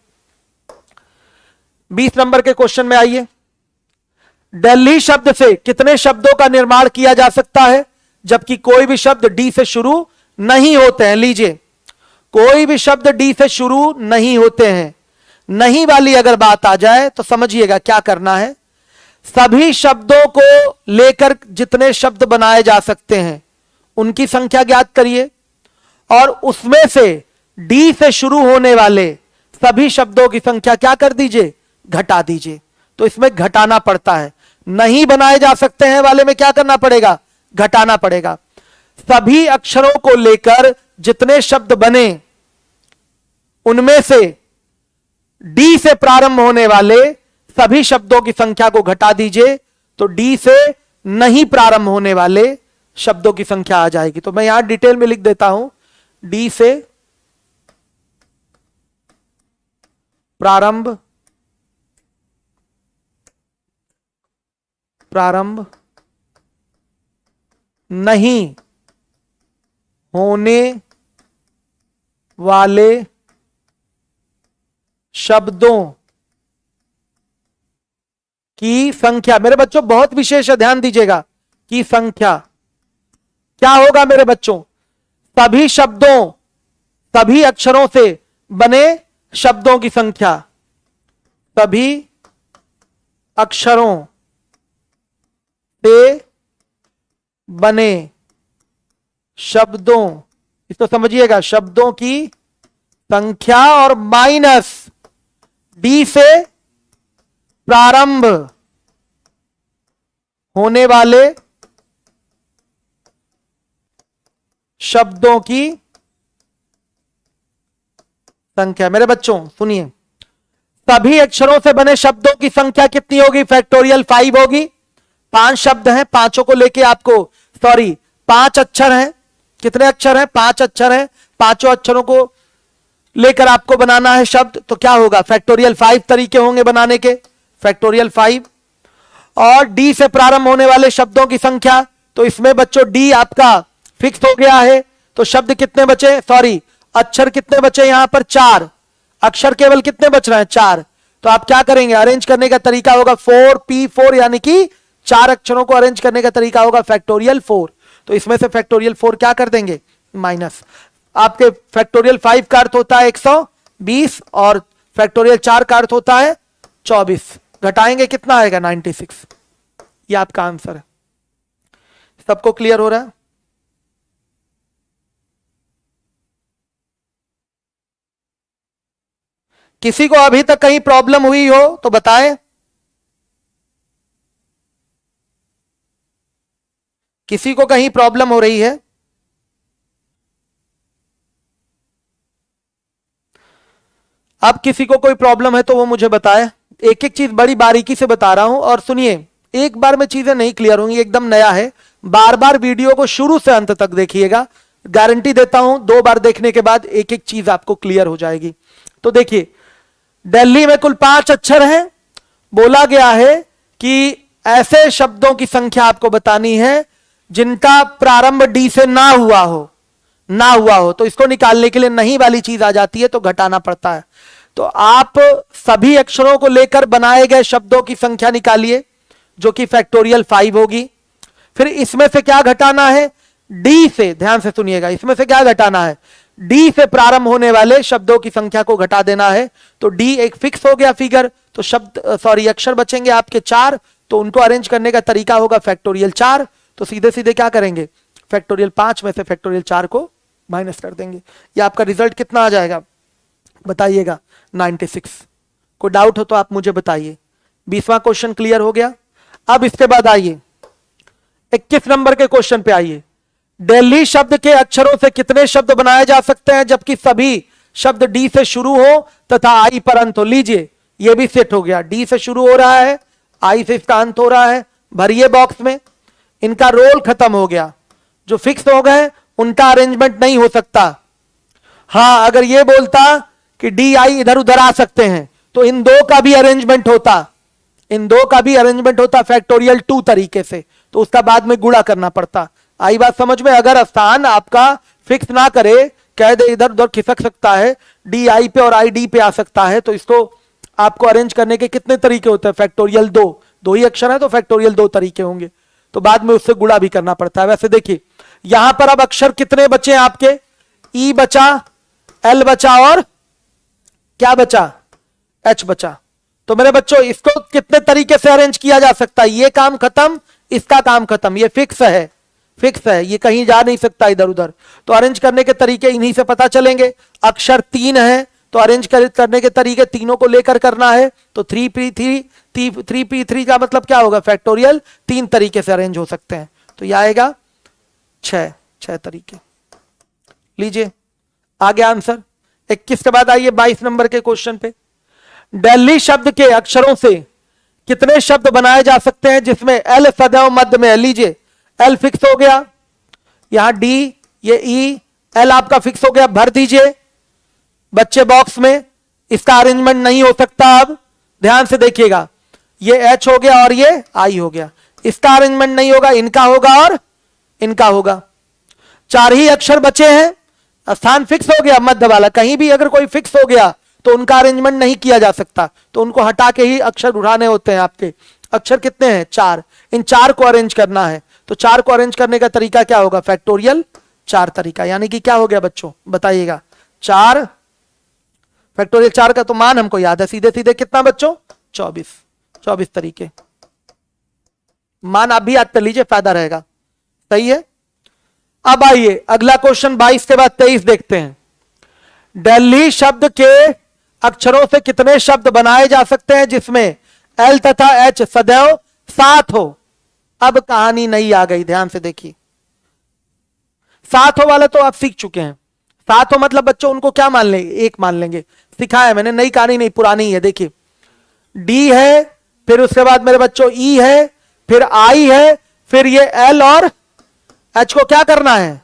20 नंबर के क्वेश्चन में आइए। दिल्ली शब्द से कितने शब्दों का निर्माण किया जा सकता है जबकि कोई भी शब्द डी से शुरू नहीं होते हैं? लीजिए, कोई भी शब्द डी से शुरू नहीं होते हैं। नहीं वाली अगर बात आ जाए तो समझिएगा क्या करना है। सभी शब्दों को लेकर जितने शब्द बनाए जा सकते हैं उनकी संख्या ज्ञात करिए और उसमें से डी से शुरू होने वाले सभी शब्दों की संख्या क्या कर दीजिए? घटा दीजिए। तो इसमें घटाना पड़ता है। नहीं बनाए जा सकते हैं वाले में क्या करना पड़ेगा? घटाना पड़ेगा। सभी अक्षरों को लेकर जितने शब्द बने उनमें से डी से प्रारंभ होने वाले सभी शब्दों की संख्या को घटा दीजिए तो डी से नहीं प्रारंभ होने वाले शब्दों की संख्या आ जाएगी। तो मैं यहां डिटेल में लिख देता हूं, डी से प्रारंभ नहीं होने वाले शब्दों की संख्या, मेरे बच्चों बहुत विशेष है, ध्यान दीजिएगा, की संख्या क्या होगा मेरे बच्चों? सभी शब्दों, सभी अक्षरों से बने शब्दों की संख्या, सभी अक्षरों से बने शब्दों, इसको समझिएगा, शब्दों की संख्या और माइनस डी से प्रारंभ होने वाले शब्दों की संख्या। मेरे बच्चों सुनिए, सभी अक्षरों से बने शब्दों की संख्या कितनी होगी? फैक्टोरियल 5 होगी। 5 शब्द हैं, पांचों को लेके आपको, सॉरी 5 अक्षर हैं। कितने अक्षर हैं? 5 अक्षर हैं। पांचों अक्षरों को लेकर आपको बनाना है शब्द, तो क्या होगा? फैक्टोरियल 5 तरीके होंगे बनाने के, फैक्टोरियल 5। और डी से प्रारंभ होने वाले शब्दों की संख्या, तो इसमें बच्चों डी आपका फिक्स हो गया है। तो शब्द कितने बचे? सॉरी, अक्षर कितने बचे यहां पर? 4 अक्षर केवल कितने बच रहे हैं? 4। तो आप क्या करेंगे? अरेंज करने का तरीका होगा 4p4, यानी कि 4 अक्षरों को अरेंज करने का तरीका होगा फैक्टोरियल 4। तो इसमें से फैक्टोरियल 4 क्या कर देंगे? माइनस। आपके फैक्टोरियल 5 का अर्थ होता है 120 और फैक्टोरियल 4 का अर्थ होता है 24। घटाएंगे कितना आएगा? 96। ये आपका आंसर है। सबको क्लियर हो रहा है? किसी को अभी तक कहीं प्रॉब्लम हुई हो तो बताएं। किसी को कहीं प्रॉब्लम हो रही है? अब किसी को कोई प्रॉब्लम है तो वो मुझे बताए। एक एक चीज बड़ी बारीकी से बता रहा हूं और सुनिए, एक बार में चीजें नहीं क्लियर होंगी, एकदम नया है। बार बार वीडियो को शुरू से अंत तक देखिएगा, गारंटी देता हूं 2 बार देखने के बाद एक एक चीज आपको क्लियर हो जाएगी। तो देखिए, दिल्ली में कुल 5 अक्षर हैं। बोला गया है कि ऐसे शब्दों की संख्या आपको बतानी है जिनका प्रारंभ डी से ना हुआ हो। तो इसको निकालने के लिए नहीं वाली चीज आ जाती है तो घटाना पड़ता है। तो आप सभी अक्षरों को लेकर बनाए गए शब्दों की संख्या निकालिए जो कि फैक्टोरियल 5 होगी। फिर इसमें से क्या घटाना है? डी से, ध्यान से सुनिएगा, इसमें से क्या घटाना है? डी से प्रारंभ होने वाले शब्दों की संख्या को घटा देना है। तो डी एक फिक्स हो गया फिगर। तो शब्द, सॉरी, अक्षर बचेंगे आपके 4, तो उनको अरेंज करने का तरीका होगा फैक्टोरियल 4। तो सीधे सीधे क्या करेंगे? फैक्टोरियल 5 में से फैक्टोरियल 4 को माइनस कर देंगे। ये आपका रिजल्ट कितना आ जाएगा बताइएगा? 96। कोई डाउट हो तो आप मुझे बताइए। 20वां क्वेश्चन क्लियर हो गया। अब इसके बाद आइए 21 नंबर के क्वेश्चन पे आइए। दिल्ली शब्द के अक्षरों से कितने शब्द बनाए जा सकते हैं जबकि सभी शब्द डी से शुरू हो तथा आई पर अंत हो? लीजिए, ये भी सेट हो गया। डी से शुरू हो रहा है, आई से इसका अंत हो रहा है, भरिए बॉक्स में। इनका रोल खत्म हो गया। जो फिक्स हो गए उनका अरेंजमेंट नहीं हो सकता। हां, अगर ये बोलता कि डी आई इधर उधर आ सकते हैं तो इन 2 का भी अरेंजमेंट होता, फैक्टोरियल 2 तरीके से। तो उसका बाद में गुणा करना पड़ता। आई बात समझ में? अगर स्थान आपका फिक्स ना करे, कह दे इधर उधर खिसक सकता है, डी आई पे और आई डी पे आ सकता है, तो इसको आपको अरेंज करने के कितने तरीके होते हैं? फैक्टोरियल दो ही अक्षर है तो फैक्टोरियल 2 तरीके होंगे, तो बाद में उससे गुणा भी करना पड़ता है। वैसे देखिए यहां पर अब अक्षर कितने बचे हैं आपके? ई बचा, एल बचा और क्या बचा? एच बचा। तो मेरे बच्चों इसको कितने तरीके से अरेंज किया जा सकता है? ये काम खत्म, इसका काम खत्म, ये फिक्स है, फिक्स है, ये कहीं जा नहीं सकता इधर उधर। तो अरेंज करने के तरीके इन्हीं से पता चलेंगे। अक्षर 3 है तो अरेंज करने के तरीके तीनों को लेकर करना है। तो 3p3 का मतलब क्या होगा? फैक्टोरियल 3 तरीके से अरेंज हो सकते हैं। तो यह आएगा 6 तरीके। लीजिए आगे आंसर 21 के बाद आइए 22 नंबर के क्वेश्चन पे। दिल्ली शब्द के अक्षरों से कितने शब्द बनाए जा सकते हैं जिसमें एल सदैव मध्य में है? लीजिए एल फिक्स हो गया, यहां डी, ये ई, एल आपका फिक्स हो गया, भर दीजिए बच्चे बॉक्स में। इसका अरेंजमेंट नहीं हो सकता। अब ध्यान से देखिएगा, ये एच हो गया और ये आई हो गया, इसका अरेंजमेंट नहीं होगा, इनका होगा और इनका होगा। 4 ही अक्षर बचे हैं, स्थान फिक्स हो गया मध्य वाला, कहीं भी अगर कोई फिक्स हो गया तो उनका अरेंजमेंट नहीं किया जा सकता, तो उनको हटा के ही अक्षर उठाने होते हैं। आपके अक्षर कितने हैं? 4। इन 4 को अरेंज करना है, तो 4 को अरेंज करने का तरीका क्या होगा? फैक्टोरियल 4 तरीका। यानी कि क्या हो गया बच्चों बताइएगा? 4 फैक्टोरियल 4 का तो मान हमको याद है, सीधे सीधे कितना बच्चों? 24 तरीके। मान आप भी याद कर लीजिए, फायदा रहेगा। सही है। अब आइए अगला क्वेश्चन 22 के बाद 23 देखते हैं। दिल्ली शब्द के अक्षरों से कितने शब्द बनाए जा सकते हैं जिसमें एल तथा एच सदैव साथ हो? अब कहानी नई आ गई, ध्यान से देखिए। साथ हो वाला तो आप सीख चुके हैं। साथ हो मतलब बच्चों उनको क्या मान लेंगे? एक मान लेंगे, सिखाया मैंने, नई कहानी नहीं, पुरानी है। देखिए डी है, फिर उसके बाद मेरे बच्चों ई है, फिर आई है, फिर ये एल और एच को क्या करना है?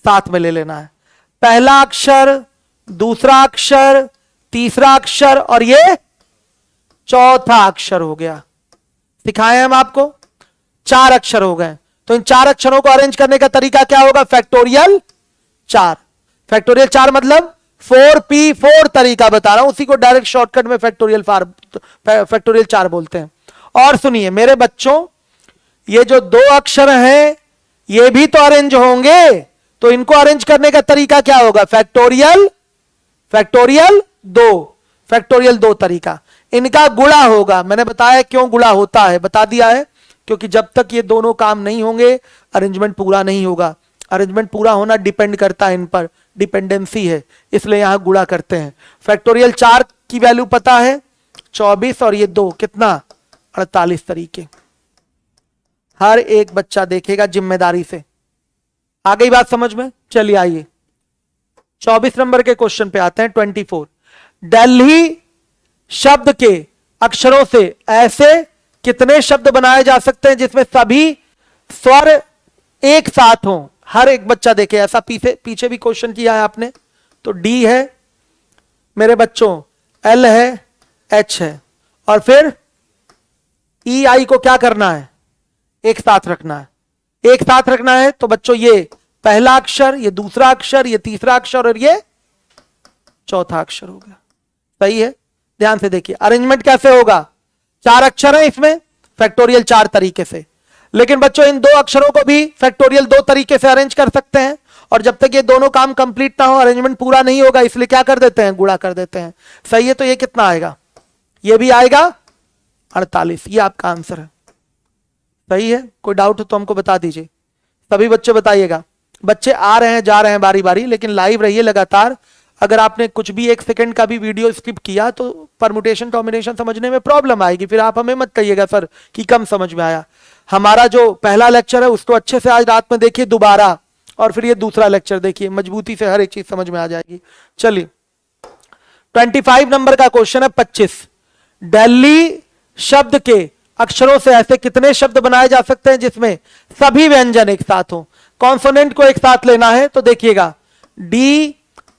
साथ में ले लेना है। पहला अक्षर, दूसरा अक्षर, तीसरा अक्षर और ये चौथा अक्षर हो गया। सिखाए हम आपको, 4 अक्षर हो गए। तो इन 4 अक्षरों को अरेंज करने का तरीका क्या होगा? फैक्टोरियल 4। फैक्टोरियल 4 मतलब 4p4 तरीका बता रहा हूं, उसी को डायरेक्ट शॉर्टकट में फैक्टोरियल 4 बोलते हैं। और सुनिए मेरे बच्चों, ये जो 2 अक्षर हैं ये भी तो अरेंज होंगे, तो इनको अरेंज करने का तरीका क्या होगा? फैक्टोरियल 2 तरीका। इनका गुणा होगा। मैंने बताया क्यों गुणा होता है, बता दिया है, क्योंकि जब तक ये दोनों काम नहीं होंगे अरेंजमेंट पूरा नहीं होगा। अरेंजमेंट पूरा होना डिपेंड करता है, इन पर डिपेंडेंसी है, इसलिए यहां गुणा करते हैं। फैक्टोरियल 4 की वैल्यू पता है 24 और ये 2 कितना? 48 तरीके। हर एक बच्चा देखेगा जिम्मेदारी से। आ गई बात समझ में? चलिए आइए 24 नंबर के क्वेश्चन पे आते हैं। 24 दिल्ली शब्द के अक्षरों से ऐसे कितने शब्द बनाए जा सकते हैं जिसमें सभी स्वर एक साथ हों? हर एक बच्चा देखे, ऐसा पीछे भी क्वेश्चन किया है आपने। तो डी है मेरे बच्चों, एल है, एच है, और फिर ई आई को क्या करना है? एक साथ रखना है। एक साथ रखना है तो बच्चों ये पहला अक्षर, ये दूसरा अक्षर, ये तीसरा अक्षर और ये चौथा अक्षर हो गया। सही है। ध्यान से देखिए अरेंजमेंट कैसे होगा? 4 अक्षर है इसमें, फैक्टोरियल 4 तरीके से। लेकिन बच्चों इन 2 अक्षरों को भी फैक्टोरियल 2 तरीके से अरेंज कर सकते हैं, और जब तक ये दोनों काम कंप्लीट ना हो अरेंजमेंट पूरा नहीं होगा, इसलिए क्या कर देते हैं? गुणा कर देते हैं। सही है। तो ये कितना आएगा? ये भी आएगा 48। ये आपका आंसर है। सही है। कोई डाउट हो तो हमको बता दीजिए। सभी बच्चे बताइएगा। बच्चे आ रहे हैं जा रहे हैं बारी बारी, लेकिन लाइव रहिए लगातार। अगर आपने कुछ भी 1 सेकंड का भी वीडियो स्किप किया तो परमुटेशन कॉम्बिनेशन समझने में प्रॉब्लम आएगी, फिर आप हमें मत कहिएगा सर कि कम समझ में आया। हमारा जो पहला लेक्चर है उसको अच्छे से आज रात में देखिए दोबारा, और फिर ये दूसरा लेक्चर देखिए, मजबूती से हर एक चीज समझ में आ जाएगी। चलिए 25 नंबर का क्वेश्चन है 25। दिल्ली शब्द के अक्षरों से ऐसे कितने शब्द बनाए जा सकते हैं जिसमें सभी व्यंजन एक साथ हो? कॉन्सोनेंट को एक साथ लेना है तो देखिएगा डी,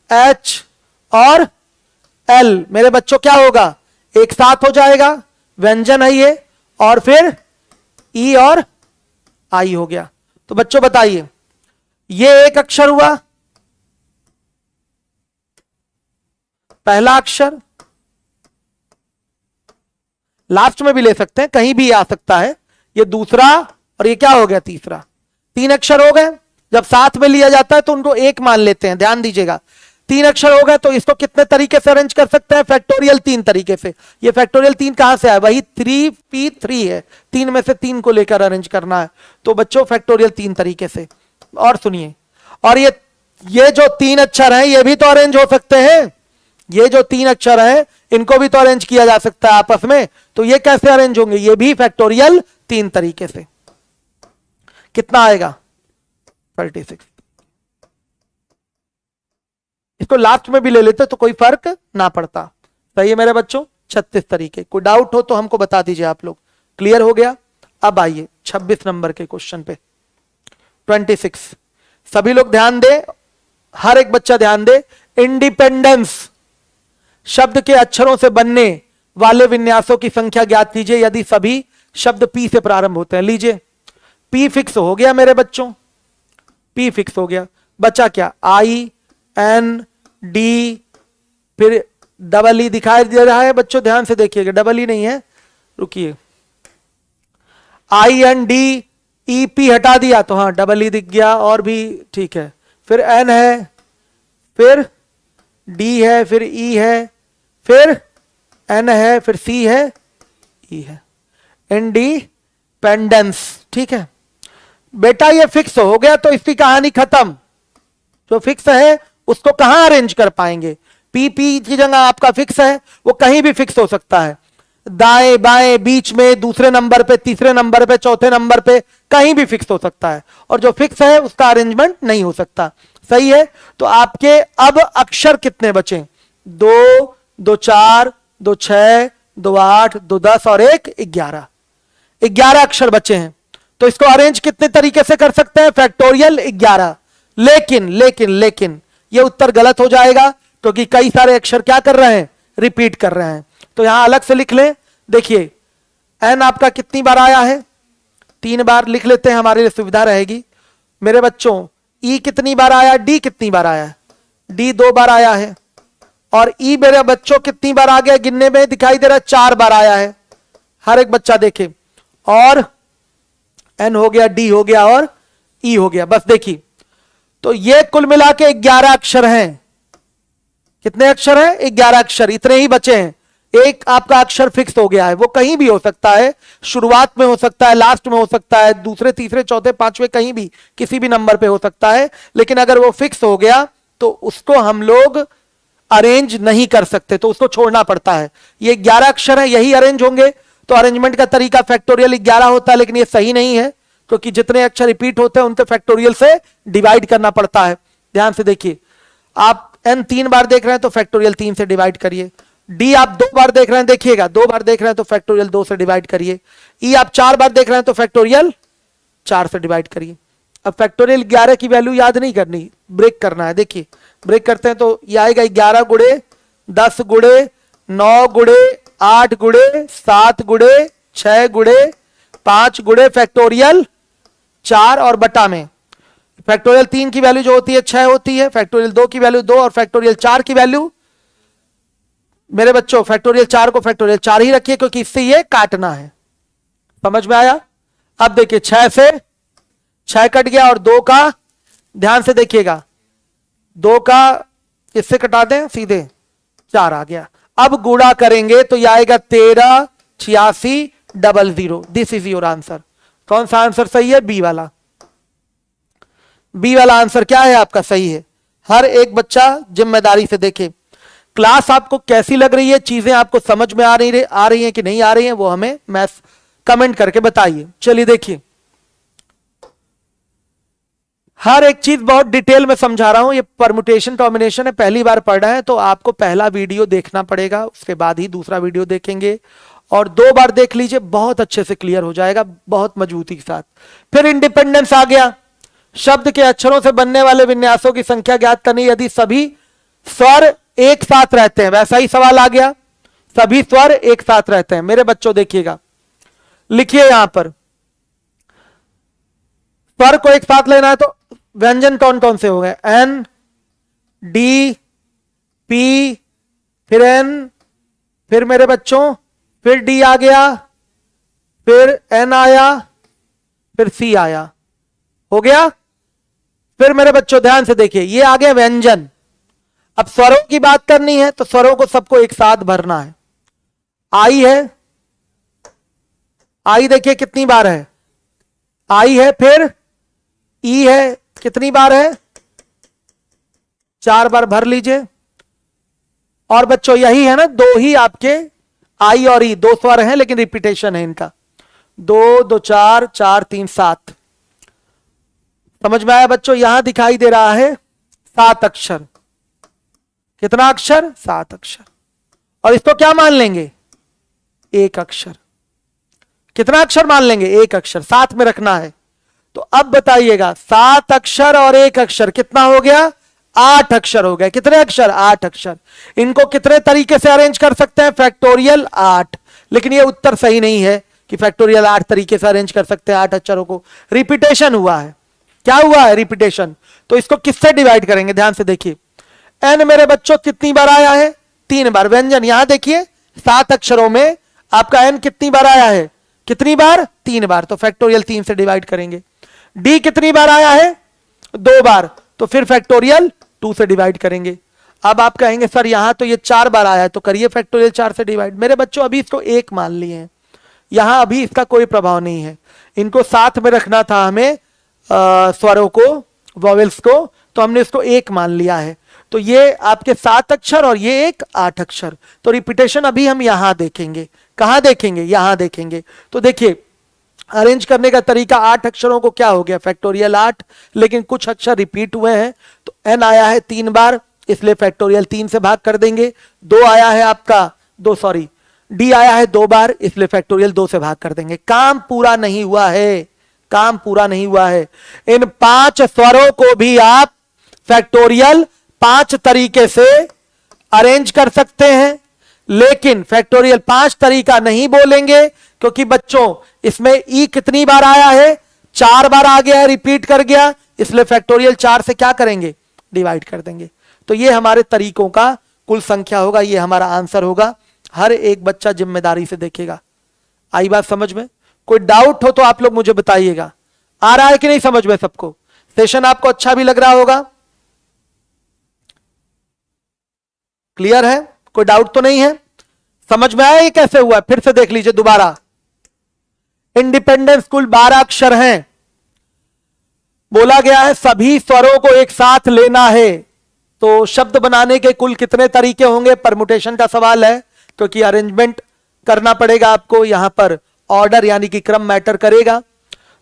एच और एल मेरे बच्चों क्या होगा? एक साथ हो जाएगा, व्यंजन है ये, और फिर ई और आई हो गया। तो बच्चों बताइए ये एक अक्षर हुआ, पहला अक्षर, लास्ट में भी ले सकते हैं, कहीं भी आ सकता है। ये दूसरा और ये क्या हो गया तीसरा, 3 अक्षर हो गए। जब साथ में लिया जाता है तो उनको एक मान लेते हैं, ध्यान दीजिएगा। 3 अक्षर हो गए तो इसको कितने तरीके से अरेंज कर सकते हैं, फैक्टोरियल 3 तरीके से। ये फैक्टोरियल 3 कहां से आया, वही 3p3 है, 3 में से 3 को लेकर अरेंज करना है। तो बच्चों फैक्टोरियल 3 तरीके से। और सुनिए, और ये जो 3 अक्षर हैं ये भी तो अरेंज हो सकते हैं। ये जो 3 अक्षर हैं इनको भी तो अरेंज किया जा सकता है आपस में। तो ये कैसे अरेंज होंगे, ये भी फैक्टोरियल 3 तरीके से। कितना आएगा 36। इसको लास्ट में भी ले लेते तो कोई फर्क ना पड़ता। सही है मेरे बच्चों, 36 तरीके। कोई डाउट हो तो हमको बता दीजिए आप लोग। क्लियर हो गया। अब आइए 26 नंबर के क्वेश्चन पे। 26 सभी लोग ध्यान दे, हर एक बच्चा ध्यान दे। इंडिपेंडेंस शब्द के अक्षरों से बनने वाले विन्यासों की संख्या ज्ञात कीजिए यदि सभी शब्द पी से प्रारंभ होते हैं। लीजिए पी फिक्स हो गया मेरे बच्चों, पी फिक्स हो गया। बचा क्या, आई एन डी, फिर डबल ई दिखाई दे रहा है बच्चों, ध्यान से देखिएगा, डबल ई नहीं है, रुकिए। I N D E P हटा दिया तो हाँ डबल ई दिख गया, और भी ठीक है। फिर एन है, फिर डी है, फिर ई है, फिर एन है, फिर सी है, ई है। इंडिपेंडेंस, ठीक है बेटा, ये फिक्स हो गया तो इसकी कहानी खत्म। जो फिक्स है उसको कहां अरेंज कर पाएंगे, पी पी की जगह आपका फिक्स है, वो कहीं भी फिक्स हो सकता है, दाएं बाएं, बीच में, दूसरे नंबर पे, तीसरे नंबर पे, चौथे नंबर पे, कहीं भी फिक्स हो सकता है। और जो फिक्स है उसका अरेंजमेंट नहीं हो सकता। सही है। तो आपके अब अक्षर कितने बचे, 2, 2 4, 2 6, 2 8, 2 10 और 1 11। 11 अक्षर बचे हैं। तो इसको अरेंज कितने तरीके से कर सकते हैं, फैक्टोरियल 11। लेकिन लेकिन लेकिन ये उत्तर गलत हो जाएगा क्योंकि कई सारे अक्षर क्या कर रहे हैं, रिपीट कर रहे हैं। तो यहां अलग से लिख लें। देखिए एन आपका कितनी बार आया है, 3 बार लिख लेते हैं, हमारे लिए सुविधा रहेगी। मेरे बच्चों ई कितनी बार आया, डी कितनी बार आया, डी 2 बार आया है। और ई मेरे बच्चों कितनी बार आ गया, गिनने में दिखाई दे रहा है 4 बार आया है। हर एक बच्चा देखे। और एन हो गया, डी हो गया और ई हो गया। बस देखिए तो ये कुल मिला के 11 अक्षर हैं। कितने अक्षर हैं, 11 अक्षर, इतने ही बचे हैं। एक आपका अक्षर फिक्स हो गया है, वो कहीं भी हो सकता है, शुरुआत में हो सकता है, लास्ट में हो सकता है, दूसरे तीसरे चौथे पांचवें, कहीं भी किसी भी नंबर पे हो सकता है। लेकिन अगर वो फिक्स हो गया तो उसको हम लोग अरेंज नहीं कर सकते, तो उसको छोड़ना पड़ता है। ये 11 अक्षर है, यही अरेंज होंगे। तो अरेंजमेंट का तरीका फैक्टोरियल 11 होता है, लेकिन ये सही नहीं है क्योंकि जितने अक्षर रिपीट होते हैं उनके फैक्टोरियल से डिवाइड करना पड़ता है। ध्यान से देखिए, आप एन 3 बार देख रहे हैं तो फैक्टोरियल 3 से डिवाइड करिए। डी आप 2 बार देख रहे हैं, देखिएगा 2 बार देख रहे हैं तो फैक्टोरियल 2 से डिवाइड करिए। ई आप 4 बार देख रहे हैं तो फैक्टोरियल 4 से डिवाइड करिए। अब फैक्टोरियल 11 की वैल्यू याद नहीं करनी, ब्रेक करना है। देखिए ब्रेक करते हैं तो ये आएगा 11 गुणे 10 गुणे 9 गुणे 8 गुणे 7 गुणे 6 गुणे 5 गुणे फैक्टोरियल 4 और बटा में फैक्टोरियल 3 की वैल्यू जो होती है 6 होती है, फैक्टोरियल 2 की वैल्यू 2 और फैक्टोरियल 4 की वैल्यू मेरे बच्चों फैक्टोरियल 4 को फैक्टोरियल 4 ही रखिए क्योंकि इससे ये काटना है। समझ में आया। अब देखिए 6 से 6 कट गया और 2 का, ध्यान से देखिएगा, 2 का इससे कटा दें सीधे 4 आ गया। अब गुणा करेंगे तो यह आएगा 13 86 00। This is your answer. कौन सा आंसर सही है, बी वाला। बी वाला आंसर क्या है आपका, सही है। हर एक बच्चा जिम्मेदारी से देखे। क्लास आपको कैसी लग रही है, चीजें आपको समझ में आ रही हैं कि नहीं आ रही हैं, वो हमें मैथ कमेंट करके बताइए। चलिए देखिए, हर एक चीज बहुत डिटेल में समझा रहा हूं। ये परमुटेशन कॉम्बिनेशन है, पहली बार पढ़ रहे हैं तो आपको पहला वीडियो देखना पड़ेगा, उसके बाद ही दूसरा वीडियो देखेंगे और 2 बार देख लीजिए, बहुत अच्छे से क्लियर हो जाएगा, बहुत मजबूती के साथ। फिर इंडिपेंडेंस आ गया, शब्द के अक्षरों से बनने वाले विन्यासों की संख्या ज्ञात करनी यदि सभी स्वर एक साथ रहते हैं। वैसा ही सवाल आ गया, सभी स्वर एक साथ रहते हैं। मेरे बच्चों देखिएगा, लिखिए यहां पर स्वर को एक साथ लेना है तो व्यंजन कौन कौन से हो गए, एन डी पी, फिर एन, फिर मेरे बच्चों फिर डी आ गया, फिर एन आया, फिर सी आया। हो गया। फिर मेरे बच्चों ध्यान से देखिए, ये आ गया व्यंजन। अब स्वरों की बात करनी है तो स्वरों को सबको एक साथ भरना है। आई है, आई देखिए कितनी बार है, आई है, फिर ई है, कितनी बार है, 4 बार भर लीजिए। और बच्चों यही है ना, दो ही आपके आई और ई, 2 स्वर हैं लेकिन रिपीटेशन है इनका। 2 2 4 4 3 7। समझ में आया बच्चों? यहां दिखाई दे रहा है 7 अक्षर। कितना अक्षर? 7 अक्षर। और इसको क्या मान लेंगे? 1 अक्षर। कितना अक्षर मान लेंगे? 1 अक्षर, साथ में रखना है। तो अब बताइएगा, 7 अक्षर और 1 अक्षर कितना हो गया? 8 अक्षर हो गए। कितने अक्षर? 8 अक्षर। इनको कितने तरीके से अरेंज कर सकते हैं? फैक्टोरियल 8। लेकिन ये उत्तर सही नहीं है कि फैक्टोरियल 8 तरीके से अरेंज कर सकते हैं 8 अक्षरों को। रिपीटेशन हुआ है। क्या हुआ है? रिपीटेशन। तो इसको किससे डिवाइड करेंगे? ध्यान से देखिए, एन मेरे बच्चों कितनी बार आया है? 3 बार। व्यंजन यहां देखिए, 7 अक्षरों में आपका एन कितनी बार आया है? कितनी बार? 3 बार। तो फैक्टोरियल 3 से डिवाइड करेंगे। डी कितनी बार आया है? 2 बार। तो फिर फैक्टोरियल 2 से डिवाइड करेंगे। अब आप कहेंगे सर यहां तो ये 4 बार आया है, तो करिए फैक्टोरियल 4 से डिवाइड। मेरे बच्चों अभी इसको 1 मान लिए हैं, यहां अभी इसका कोई प्रभाव नहीं है। इनको साथ में रखना था हमें, स्वरों को, वॉवेल्स को, तो हमने इसको 1 मान लिया है। तो ये आपके 7 अक्षर और ये एक 8 अक्षर। तो रिपीटेशन अभी हम यहां देखेंगे। कहां देखेंगे? यहां देखेंगे। तो देखिए अरेंज करने का तरीका, 8 अक्षरों को क्या हो गया? फैक्टोरियल 8। लेकिन कुछ अक्षर रिपीट हुए हैं, तो एन आया है 3 बार, इसलिए फैक्टोरियल 3 से भाग कर देंगे। 2 आया है आपका, डी आया है 2 बार, इसलिए फैक्टोरियल 2 से भाग कर देंगे। काम पूरा नहीं हुआ है, काम पूरा नहीं हुआ है। इन 5 स्वरों को भी आप फैक्टोरियल 5 तरीके से अरेंज कर सकते हैं, लेकिन फैक्टोरियल 5 तरीका नहीं बोलेंगे, क्योंकि बच्चों इसमें ई कितनी बार आया है? 4 बार आ गया है, रिपीट कर गया, इसलिए फैक्टोरियल 4 से क्या करेंगे? डिवाइड कर देंगे। तो ये हमारे तरीकों का कुल संख्या होगा, ये हमारा आंसर होगा। हर एक बच्चा जिम्मेदारी से देखेगा। आई बात समझ में? कोई डाउट हो तो आप लोग मुझे बताइएगा। आ रहा है कि नहीं समझ में सबको? सेशन आपको अच्छा भी लग रहा होगा? क्लियर है? कोई डाउट तो नहीं है? समझ में आया ये कैसे हुआ? फिर से देख लीजिए दोबारा। इंडिपेंडेंस कुल 12 अक्षर हैं। बोला गया है सभी स्वरों को एक साथ लेना है। तो शब्द बनाने के कुल कितने तरीके होंगे? परमुटेशन का सवाल है, क्योंकि अरेंजमेंट करना पड़ेगा आपको। यहां पर ऑर्डर यानी कि क्रम मैटर करेगा।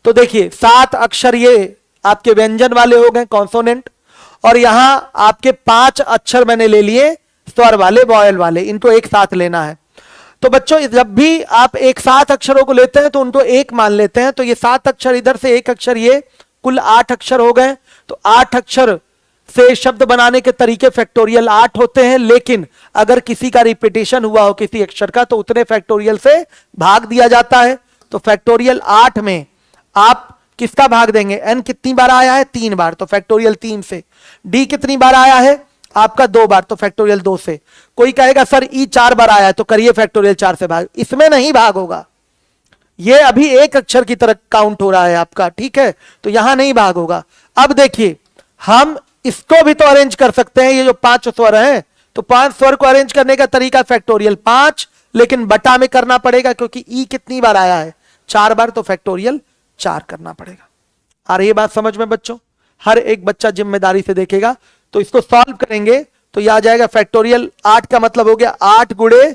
तो देखिए 7 अक्षर ये आपके व्यंजन वाले हो गए, कॉन्सोनेंट, और यहां आपके 5 अक्षर मैंने ले लिए स्वर वाले, वॉयल वाले। इनको एक साथ लेना है। तो बच्चों जब भी आप एक साथ अक्षरों को लेते हैं तो उनको 1 मान लेते हैं। तो ये 7 अक्षर इधर से 1 अक्षर, ये कुल 8 अक्षर हो गए। तो 8 अक्षर से शब्द बनाने के तरीके फैक्टोरियल 8 होते हैं। लेकिन अगर किसी का रिपीटेशन हुआ हो किसी अक्षर का, तो उतने फैक्टोरियल से भाग दिया जाता है। तो फैक्टोरियल 8 में आप किसका भाग देंगे? एन कितनी बार आया है? 3 बार, तो फैक्टोरियल 3 से। डी कितनी बार आया है? आपका 2 बार, तो फैक्टोरियल 2 से। कोई कहेगा सर ई 4 बार आया है, तो करिए फैक्टोरियल 4 से भाग। इसमें नहीं भाग होगा, ये अभी एक अक्षर की तरह काउंट हो रहा है आपका, ठीक है? तो यहां नहीं भाग होगा। अब देखिए हम इसको भी तो अरेंज कर सकते हैं। ये जो 5 स्वर हैं, तो 5 स्वर को अरेंज करने का तरीका फैक्टोरियल 5, लेकिन बटा में करना पड़ेगा, क्योंकि ई कितनी बार आया है? 4 बार, तो फैक्टोरियल 4 करना पड़ेगा। आ रही है बात समझ में बच्चों? हर एक बच्चा जिम्मेदारी से देखेगा। तो इसको सॉल्व करेंगे तो यह आ जाएगा फैक्टोरियल 8 का मतलब हो गया 8 गुणे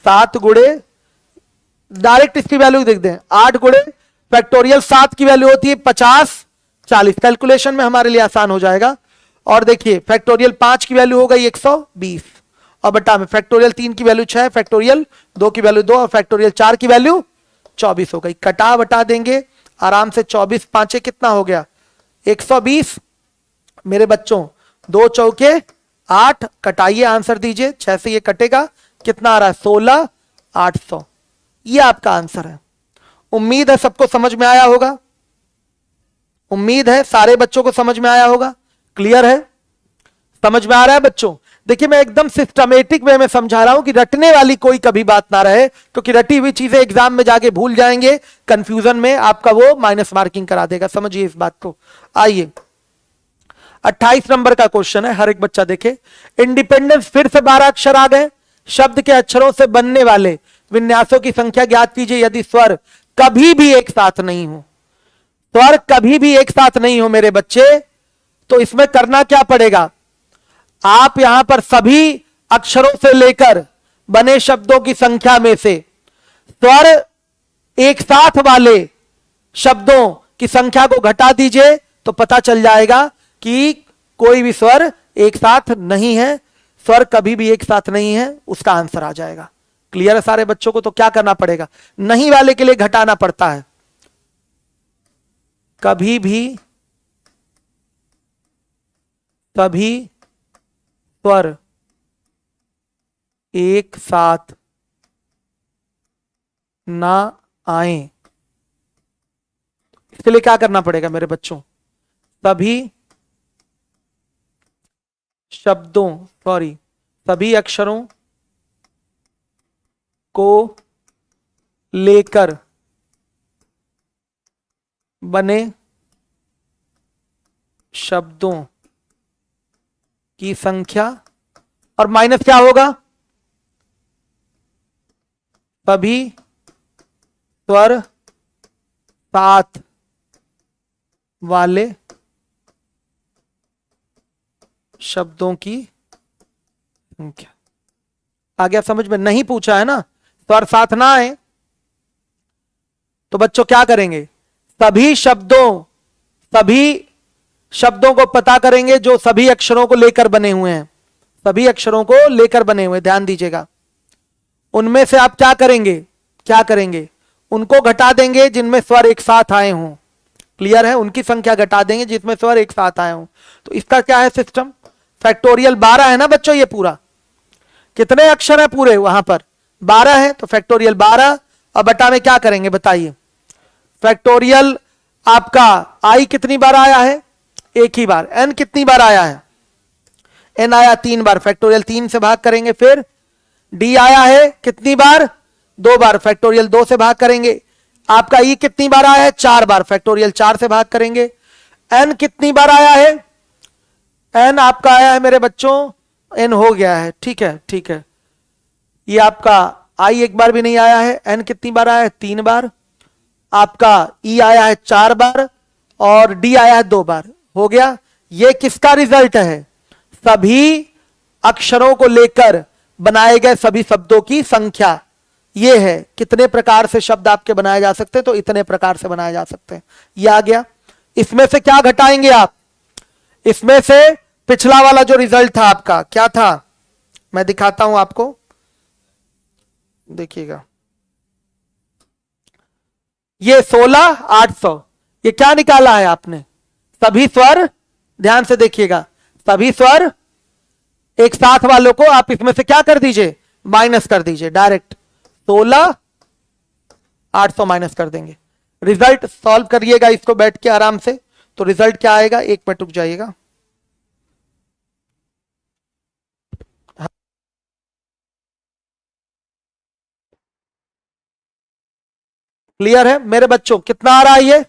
7 गुणे, डायरेक्ट इसकी वैल्यू देख दें, 8 गुणे फैक्टोरियल 7 की वैल्यू होती है 50 40। कैलकुलेशन में हमारे लिए आसान हो जाएगा। और देखिए फैक्टोरियल 5 की वैल्यू हो गई 120, और बटा में फैक्टोरियल 3 की वैल्यू 6, फैक्टोरियल 2 की वैल्यू 2, और फैक्टोरियल 4 की वैल्यू 24 हो गई। कटा बटा देंगे आराम से। 24 पांचे कितना हो गया? 120। मेरे बच्चों 2 चौके 8, कटाइए आंसर दीजिए। 6 से ये कटेगा, कितना आ रहा है? 16 800। ये आपका आंसर है। उम्मीद है सबको समझ में आया होगा। उम्मीद है सारे बच्चों को समझ में आया होगा। क्लियर है? समझ में आ रहा है बच्चों? देखिए मैं एकदम सिस्टमेटिक वे में समझा रहा हूं कि रटने वाली कोई कभी बात ना रहे, क्योंकि रटी हुई चीजें एग्जाम में जाके भूल जाएंगे, कंफ्यूजन में आपका वो माइनस मार्किंग करा देगा। समझिए इस बात को। आइए 28 नंबर का क्वेश्चन है, हर एक बच्चा देखे। इंडिपेंडेंस, फिर से 12 अक्षर आ गए। शब्द के अक्षरों से बनने वाले विन्यासों की संख्या ज्ञात कीजिए यदि स्वर कभी भी एक साथ नहीं हो। स्वर कभी भी एक साथ नहीं हो मेरे बच्चे, तो इसमें करना क्या पड़ेगा? आप यहां पर सभी अक्षरों से लेकर बने शब्दों की संख्या में से स्वर एक साथ वाले शब्दों की संख्या को घटा दीजिए, तो पता चल जाएगा कि कोई भी स्वर एक साथ नहीं है। स्वर कभी भी एक साथ नहीं है, उसका आंसर आ जाएगा। क्लियर है सारे बच्चों को? तो क्या करना पड़ेगा? नहीं वाले के लिए घटाना पड़ता है। कभी भी सभी स्वर एक साथ ना आए, इसके लिए क्या करना पड़ेगा मेरे बच्चों? सभी शब्दों, सभी अक्षरों को लेकर बने शब्दों की संख्या, और माइनस क्या होगा? सभी स्वर साथ वाले शब्दों की संख्या। आ गया समझ में? नहीं पूछा है ना, स्वर साथ ना आए तो बच्चों क्या करेंगे? सभी शब्दों को पता करेंगे जो सभी अक्षरों को लेकर बने हुए हैं। सभी अक्षरों को लेकर बने हुए, ध्यान दीजिएगा। उनमें से आप क्या करेंगे? उनको घटा देंगे जिनमें स्वर एक साथ आए हों। क्लियर है? उनकी संख्या घटा देंगे जिसमें स्वर एक साथ आए हों। तो इसका क्या है सिस्टम? फैक्टोरियल 12 है ना बच्चों, ये पूरा कितने अक्षर है पूरे? वहां पर 12 है, तो फैक्टोरियल 12 और बटा में क्या करेंगे बताइए? फैक्टोरियल आपका आई कितनी बार आया है? एक ही बार। एन कितनी बार आया है? एन आया 3 बार, फैक्टोरियल 3 से भाग करेंगे। फिर डी आया है कितनी बार? 2 बार, फैक्टोरियल 2 से भाग करेंगे। आपका ई कितनी बार आया है? 4 बार, फैक्टोरियल 4 से भाग करेंगे। एन कितनी बार आया है? एन आपका आया है मेरे बच्चों, एन हो गया है, ठीक है। ये आपका आई एक बार भी नहीं आया है। एन कितनी बार आया है? 3 बार। आपका ई आया है 4 बार और डी आया है 2 बार। हो गया। ये किसका रिजल्ट है? सभी अक्षरों को लेकर बनाए गए सभी शब्दों की संख्या। ये है कितने प्रकार से शब्द आपके बनाए जा सकते हैं, तो इतने प्रकार से बनाए जा सकते हैं। ये आ गया। इसमें से क्या घटाएंगे आप? इसमें से पिछला वाला जो रिजल्ट था आपका क्या था, मैं दिखाता हूं आपको, देखिएगा। ये 16,800, ये क्या निकाला है आपने? सभी स्वर, ध्यान से देखिएगा, सभी स्वर एक साथ वालों को आप इसमें से क्या कर दीजिए? माइनस कर दीजिए डायरेक्ट। 16,800 माइनस कर देंगे। रिजल्ट सॉल्व करिएगा इसको बैठ के आराम से, तो रिजल्ट क्या आएगा? एक मिनट रुक जाइएगा। क्लियर है मेरे बच्चों? कितना आ रहा है ये?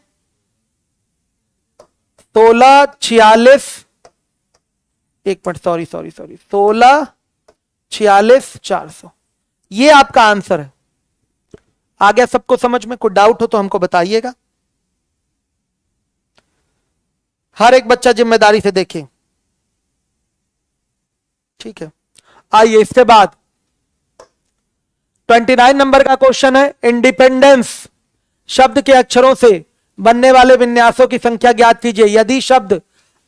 1646, एक मिनट, सॉरी 16,46,400, ये आपका आंसर है। आ गया सबको समझ में? कोई डाउट हो तो हमको बताइएगा। हर एक बच्चा जिम्मेदारी से देखें, ठीक है। आइए इसके बाद 29 नंबर का क्वेश्चन है। इंडिपेंडेंस, शब्द के अक्षरों से बनने वाले विन्यासों की संख्या ज्ञात कीजिए यदि शब्द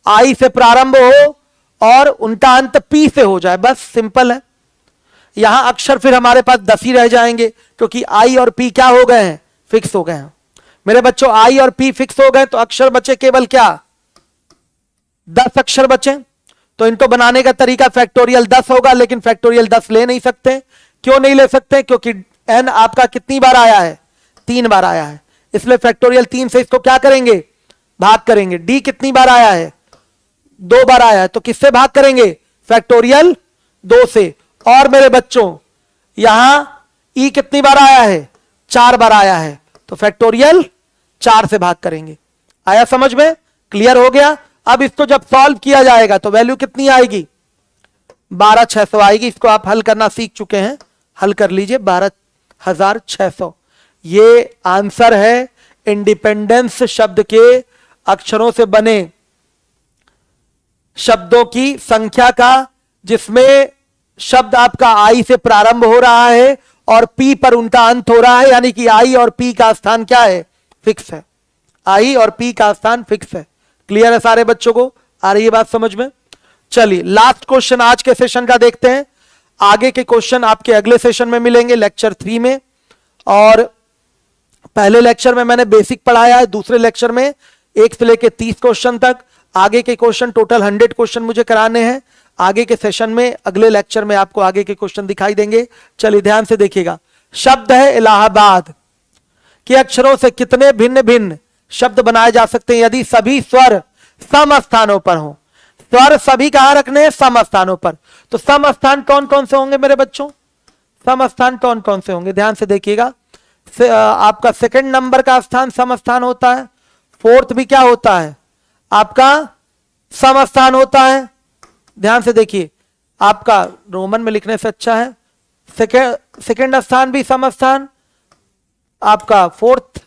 आई से प्रारंभ हो और उनका अंत पी से हो जाए। बस सिंपल है। यहां अक्षर फिर हमारे पास 10 ही रह जाएंगे, क्योंकि आई और पी क्या हो गए हैं? फिक्स हो गए हैं मेरे बच्चों। आई और पी फिक्स हो गए तो अक्षर बचे केवल क्या? 10 अक्षर बचे। तो इनको बनाने का तरीका फैक्टोरियल 10 होगा, लेकिन फैक्टोरियल 10 ले नहीं सकते। क्यों नहीं ले सकते? क्योंकि एन आपका कितनी बार आया है? 3 बार आया है, इसलिए फैक्टोरियल 3 से इसको क्या करेंगे? भाग करेंगे। डी कितनी बार आया है? 2 बार आया है तो किससे भाग करेंगे? फैक्टोरियल 2 से। और मेरे बच्चों यहां ई कितनी बार आया है? 4 बार आया है तो फैक्टोरियल 4 से भाग करेंगे। आया समझ में? क्लियर हो गया? अब इसको जब सॉल्व किया जाएगा तो वैल्यू कितनी आएगी? 12,600 आएगी। इसको आप हल करना सीख चुके हैं, हल कर लीजिए। 12,600 ये आंसर है इंडिपेंडेंस शब्द के अक्षरों से बने शब्दों की संख्या का, जिसमें शब्द आपका आई से प्रारंभ हो रहा है और पी पर उनका अंत हो रहा है, यानी कि आई और पी का स्थान क्या है? फिक्स है। आई और पी का स्थान फिक्स है। क्लियर है सारे बच्चों को? आ रही है बात समझ में? चलिए लास्ट क्वेश्चन आज के सेशन का देखते हैं। आगे के क्वेश्चन आपके अगले सेशन में मिलेंगे, लेक्चर 3 में। और पहले लेक्चर में मैंने बेसिक पढ़ाया है, दूसरे लेक्चर में 1 से लेकर 30 क्वेश्चन तक। आगे के क्वेश्चन टोटल 100 क्वेश्चन मुझे कराने हैं। आगे के सेशन में, अगले लेक्चर में आपको आगे के क्वेश्चन दिखाई देंगे। चलिए ध्यान से देखिएगा। शब्द है इलाहाबाद के अक्षरों से कितने भिन्न भिन्न शब्द बनाए जा सकते हैं यदि सभी स्वर सम स्थानों पर हो? स्वर सभी कहां रखने हैं? सम स्थानों पर। तो सम स्थान कौन कौन से होंगे मेरे बच्चों? सम स्थान कौन कौन से होंगे? ध्यान से देखिएगा। आपका सेकंड नंबर का स्थान सम स्थान होता है। फोर्थ भी क्या होता है? आपका सम स्थान होता है। ध्यान से देखिए, आपका रोमन में लिखने से अच्छा है। सेकंड स्थान भी सम स्थान, आपका फोर्थ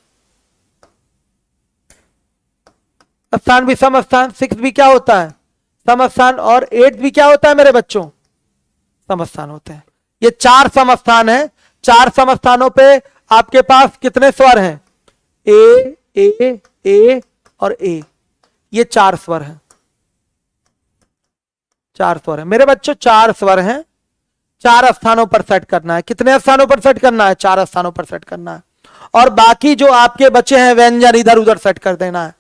स्थान भी सम स्थान, 6 भी क्या होता है? सम स्थान, और 8 भी क्या होता है मेरे बच्चों? सम स्थान होते हैं। ये 4 सम स्थान है। 4 सम स्थानों पे आपके पास कितने स्वर हैं? ए और ए। ये 4 स्वर हैं। 4 स्वर है मेरे बच्चों, 4 स्वर हैं। 4 स्थानों पर सेट करना है। कितने स्थानों पर सेट करना है? 4 स्थानों पर सेट करना है। और बाकी जो आपके बचे हैं व्यंजन इधर उधर सेट कर देना है।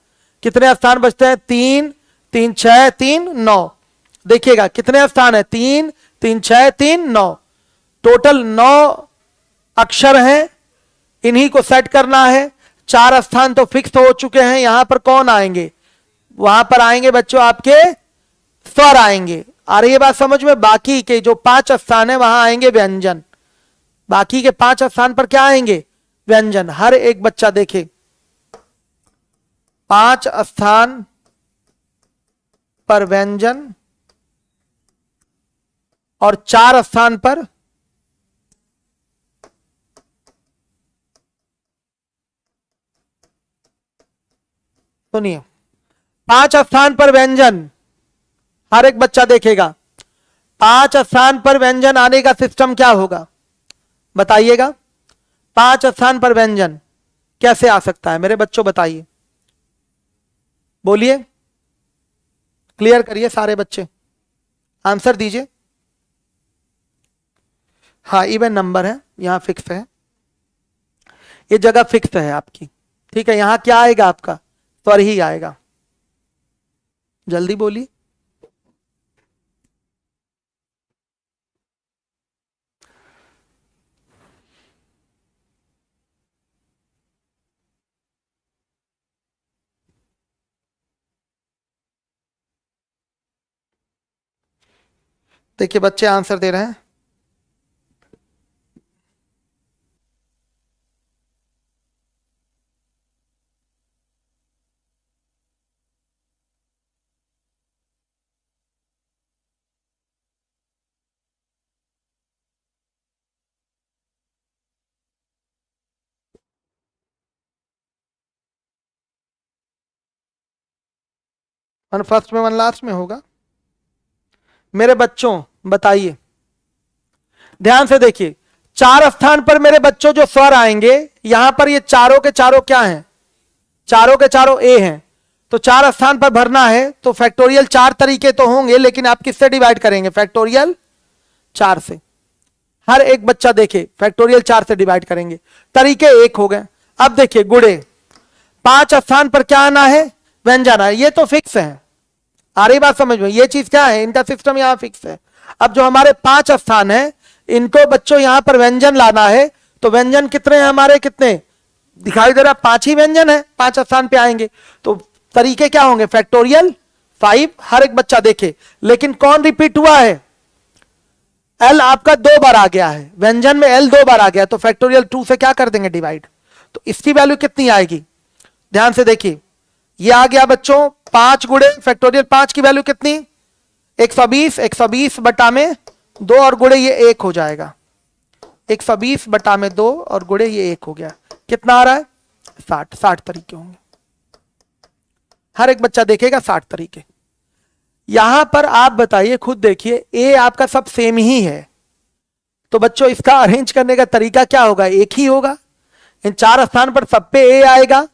कितने स्थान बचते हैं? 3 3 6 3 9। देखिएगा कितने स्थान है? 3 3 6 3 9। टोटल 9 अक्षर हैं, इन्हीं को सेट करना है। 4 स्थान तो फिक्स हो चुके हैं। यहां पर कौन आएंगे? वहां पर आएंगे बच्चों आपके स्वर आएंगे। आ रही है बात समझ में? बाकी के जो 5 स्थान है वहां आएंगे व्यंजन। बाकी के 5 स्थान पर क्या आएंगे? व्यंजन। हर एक बच्चा देखे, 5 स्थान पर व्यंजन और 4 स्थान पर सुनिए, 5 स्थान पर व्यंजन हर एक बच्चा देखेगा। 5 स्थान पर व्यंजन आने का सिस्टम क्या होगा बताइएगा? 5 स्थान पर व्यंजन कैसे आ सकता है मेरे बच्चों? बताइए, बोलिए, क्लियर करिए सारे बच्चे, आंसर दीजिए। हाँ, इवन नंबर है, यहां फिक्स है, ये जगह फिक्स है आपकी। ठीक है, यहां क्या आएगा? आपका स्वर ही आएगा। जल्दी बोलिए। देखिए बच्चे आंसर दे रहे हैं। वन फर्स्ट में वन लास्ट में होगा। मेरे बच्चों बताइए, ध्यान से देखिए, 4 स्थान पर मेरे बच्चों जो स्वर आएंगे, यहां पर ये चारों के चारों क्या हैं? चारों के चारों ए हैं। तो 4 स्थान पर भरना है तो फैक्टोरियल 4 तरीके तो होंगे, लेकिन आप किससे डिवाइड करेंगे? फैक्टोरियल 4 से। हर एक बच्चा देखे, फैक्टोरियल 4 से डिवाइड करेंगे। तरीके एक हो गए। अब देखिए गुड़े, 5 स्थान पर क्या आना है? व्यंजन है। ये तो फिक्स है। आ रही बात समझ में? ये चीज क्या है? इनका सिस्टम यहां फिक्स है। अब जो हमारे 5 स्थान है, इनको बच्चों यहां पर व्यंजन लाना है। तो व्यंजन कितने हैं हमारे? कितने दिखाई दे रहा? 5 ही व्यंजन है, 5 स्थान पे आएंगे। तो तरीके क्या होंगे? फैक्टोरियल 5 हर एक बच्चा देखे, लेकिन कौन रिपीट हुआ है? L आपका 2 बार आ गया है, व्यंजन में L 2 बार आ गया, तो फैक्टोरियल 2 से क्या कर देंगे डिवाइड, तो इसकी वैल्यू कितनी आएगी? ध्यान से देखिए, ये आ गया बच्चों 5 गुणे फैक्टोरियल 5 की वैल्यू कितनी? 120, 120 बटा में 2 और गुणे ये 1 हो जाएगा, 120 बटा में 2 और गुणे ये 1 हो गया, कितना आ रहा है? 60। 60 तरीके होंगे, हर एक बच्चा देखेगा 60 तरीके। यहां पर आप बताइए, खुद देखिए, ए आपका सब सेम ही है, तो बच्चों इसका अरेंज करने का तरीका क्या होगा? एक ही होगा। इन 4 स्थान पर सब पे ए आएगा,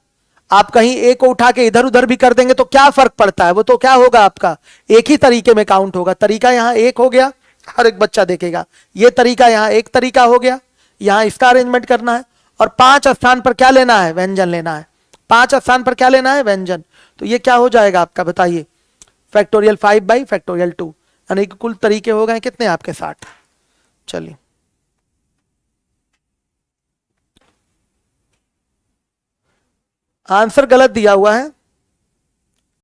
आप कहीं ए को उठा के इधर उधर भी कर देंगे तो क्या फर्क पड़ता है, वो तो क्या होगा आपका एक ही तरीके में काउंट होगा। तरीका यहां एक हो गया, हर एक बच्चा देखेगा, ये तरीका यहां एक तरीका हो गया, यहां इसका अरेंजमेंट करना है। और 5 स्थान पर क्या लेना है? व्यंजन लेना है। 5 स्थान पर क्या लेना है? व्यंजन। तो ये क्या हो जाएगा आपका, बताइए? फैक्टोरियल 5 बाई फैक्टोरियल 2, यानी कि कुल तरीके हो गए कितने आपके? 60। चलिए आंसर गलत दिया हुआ है,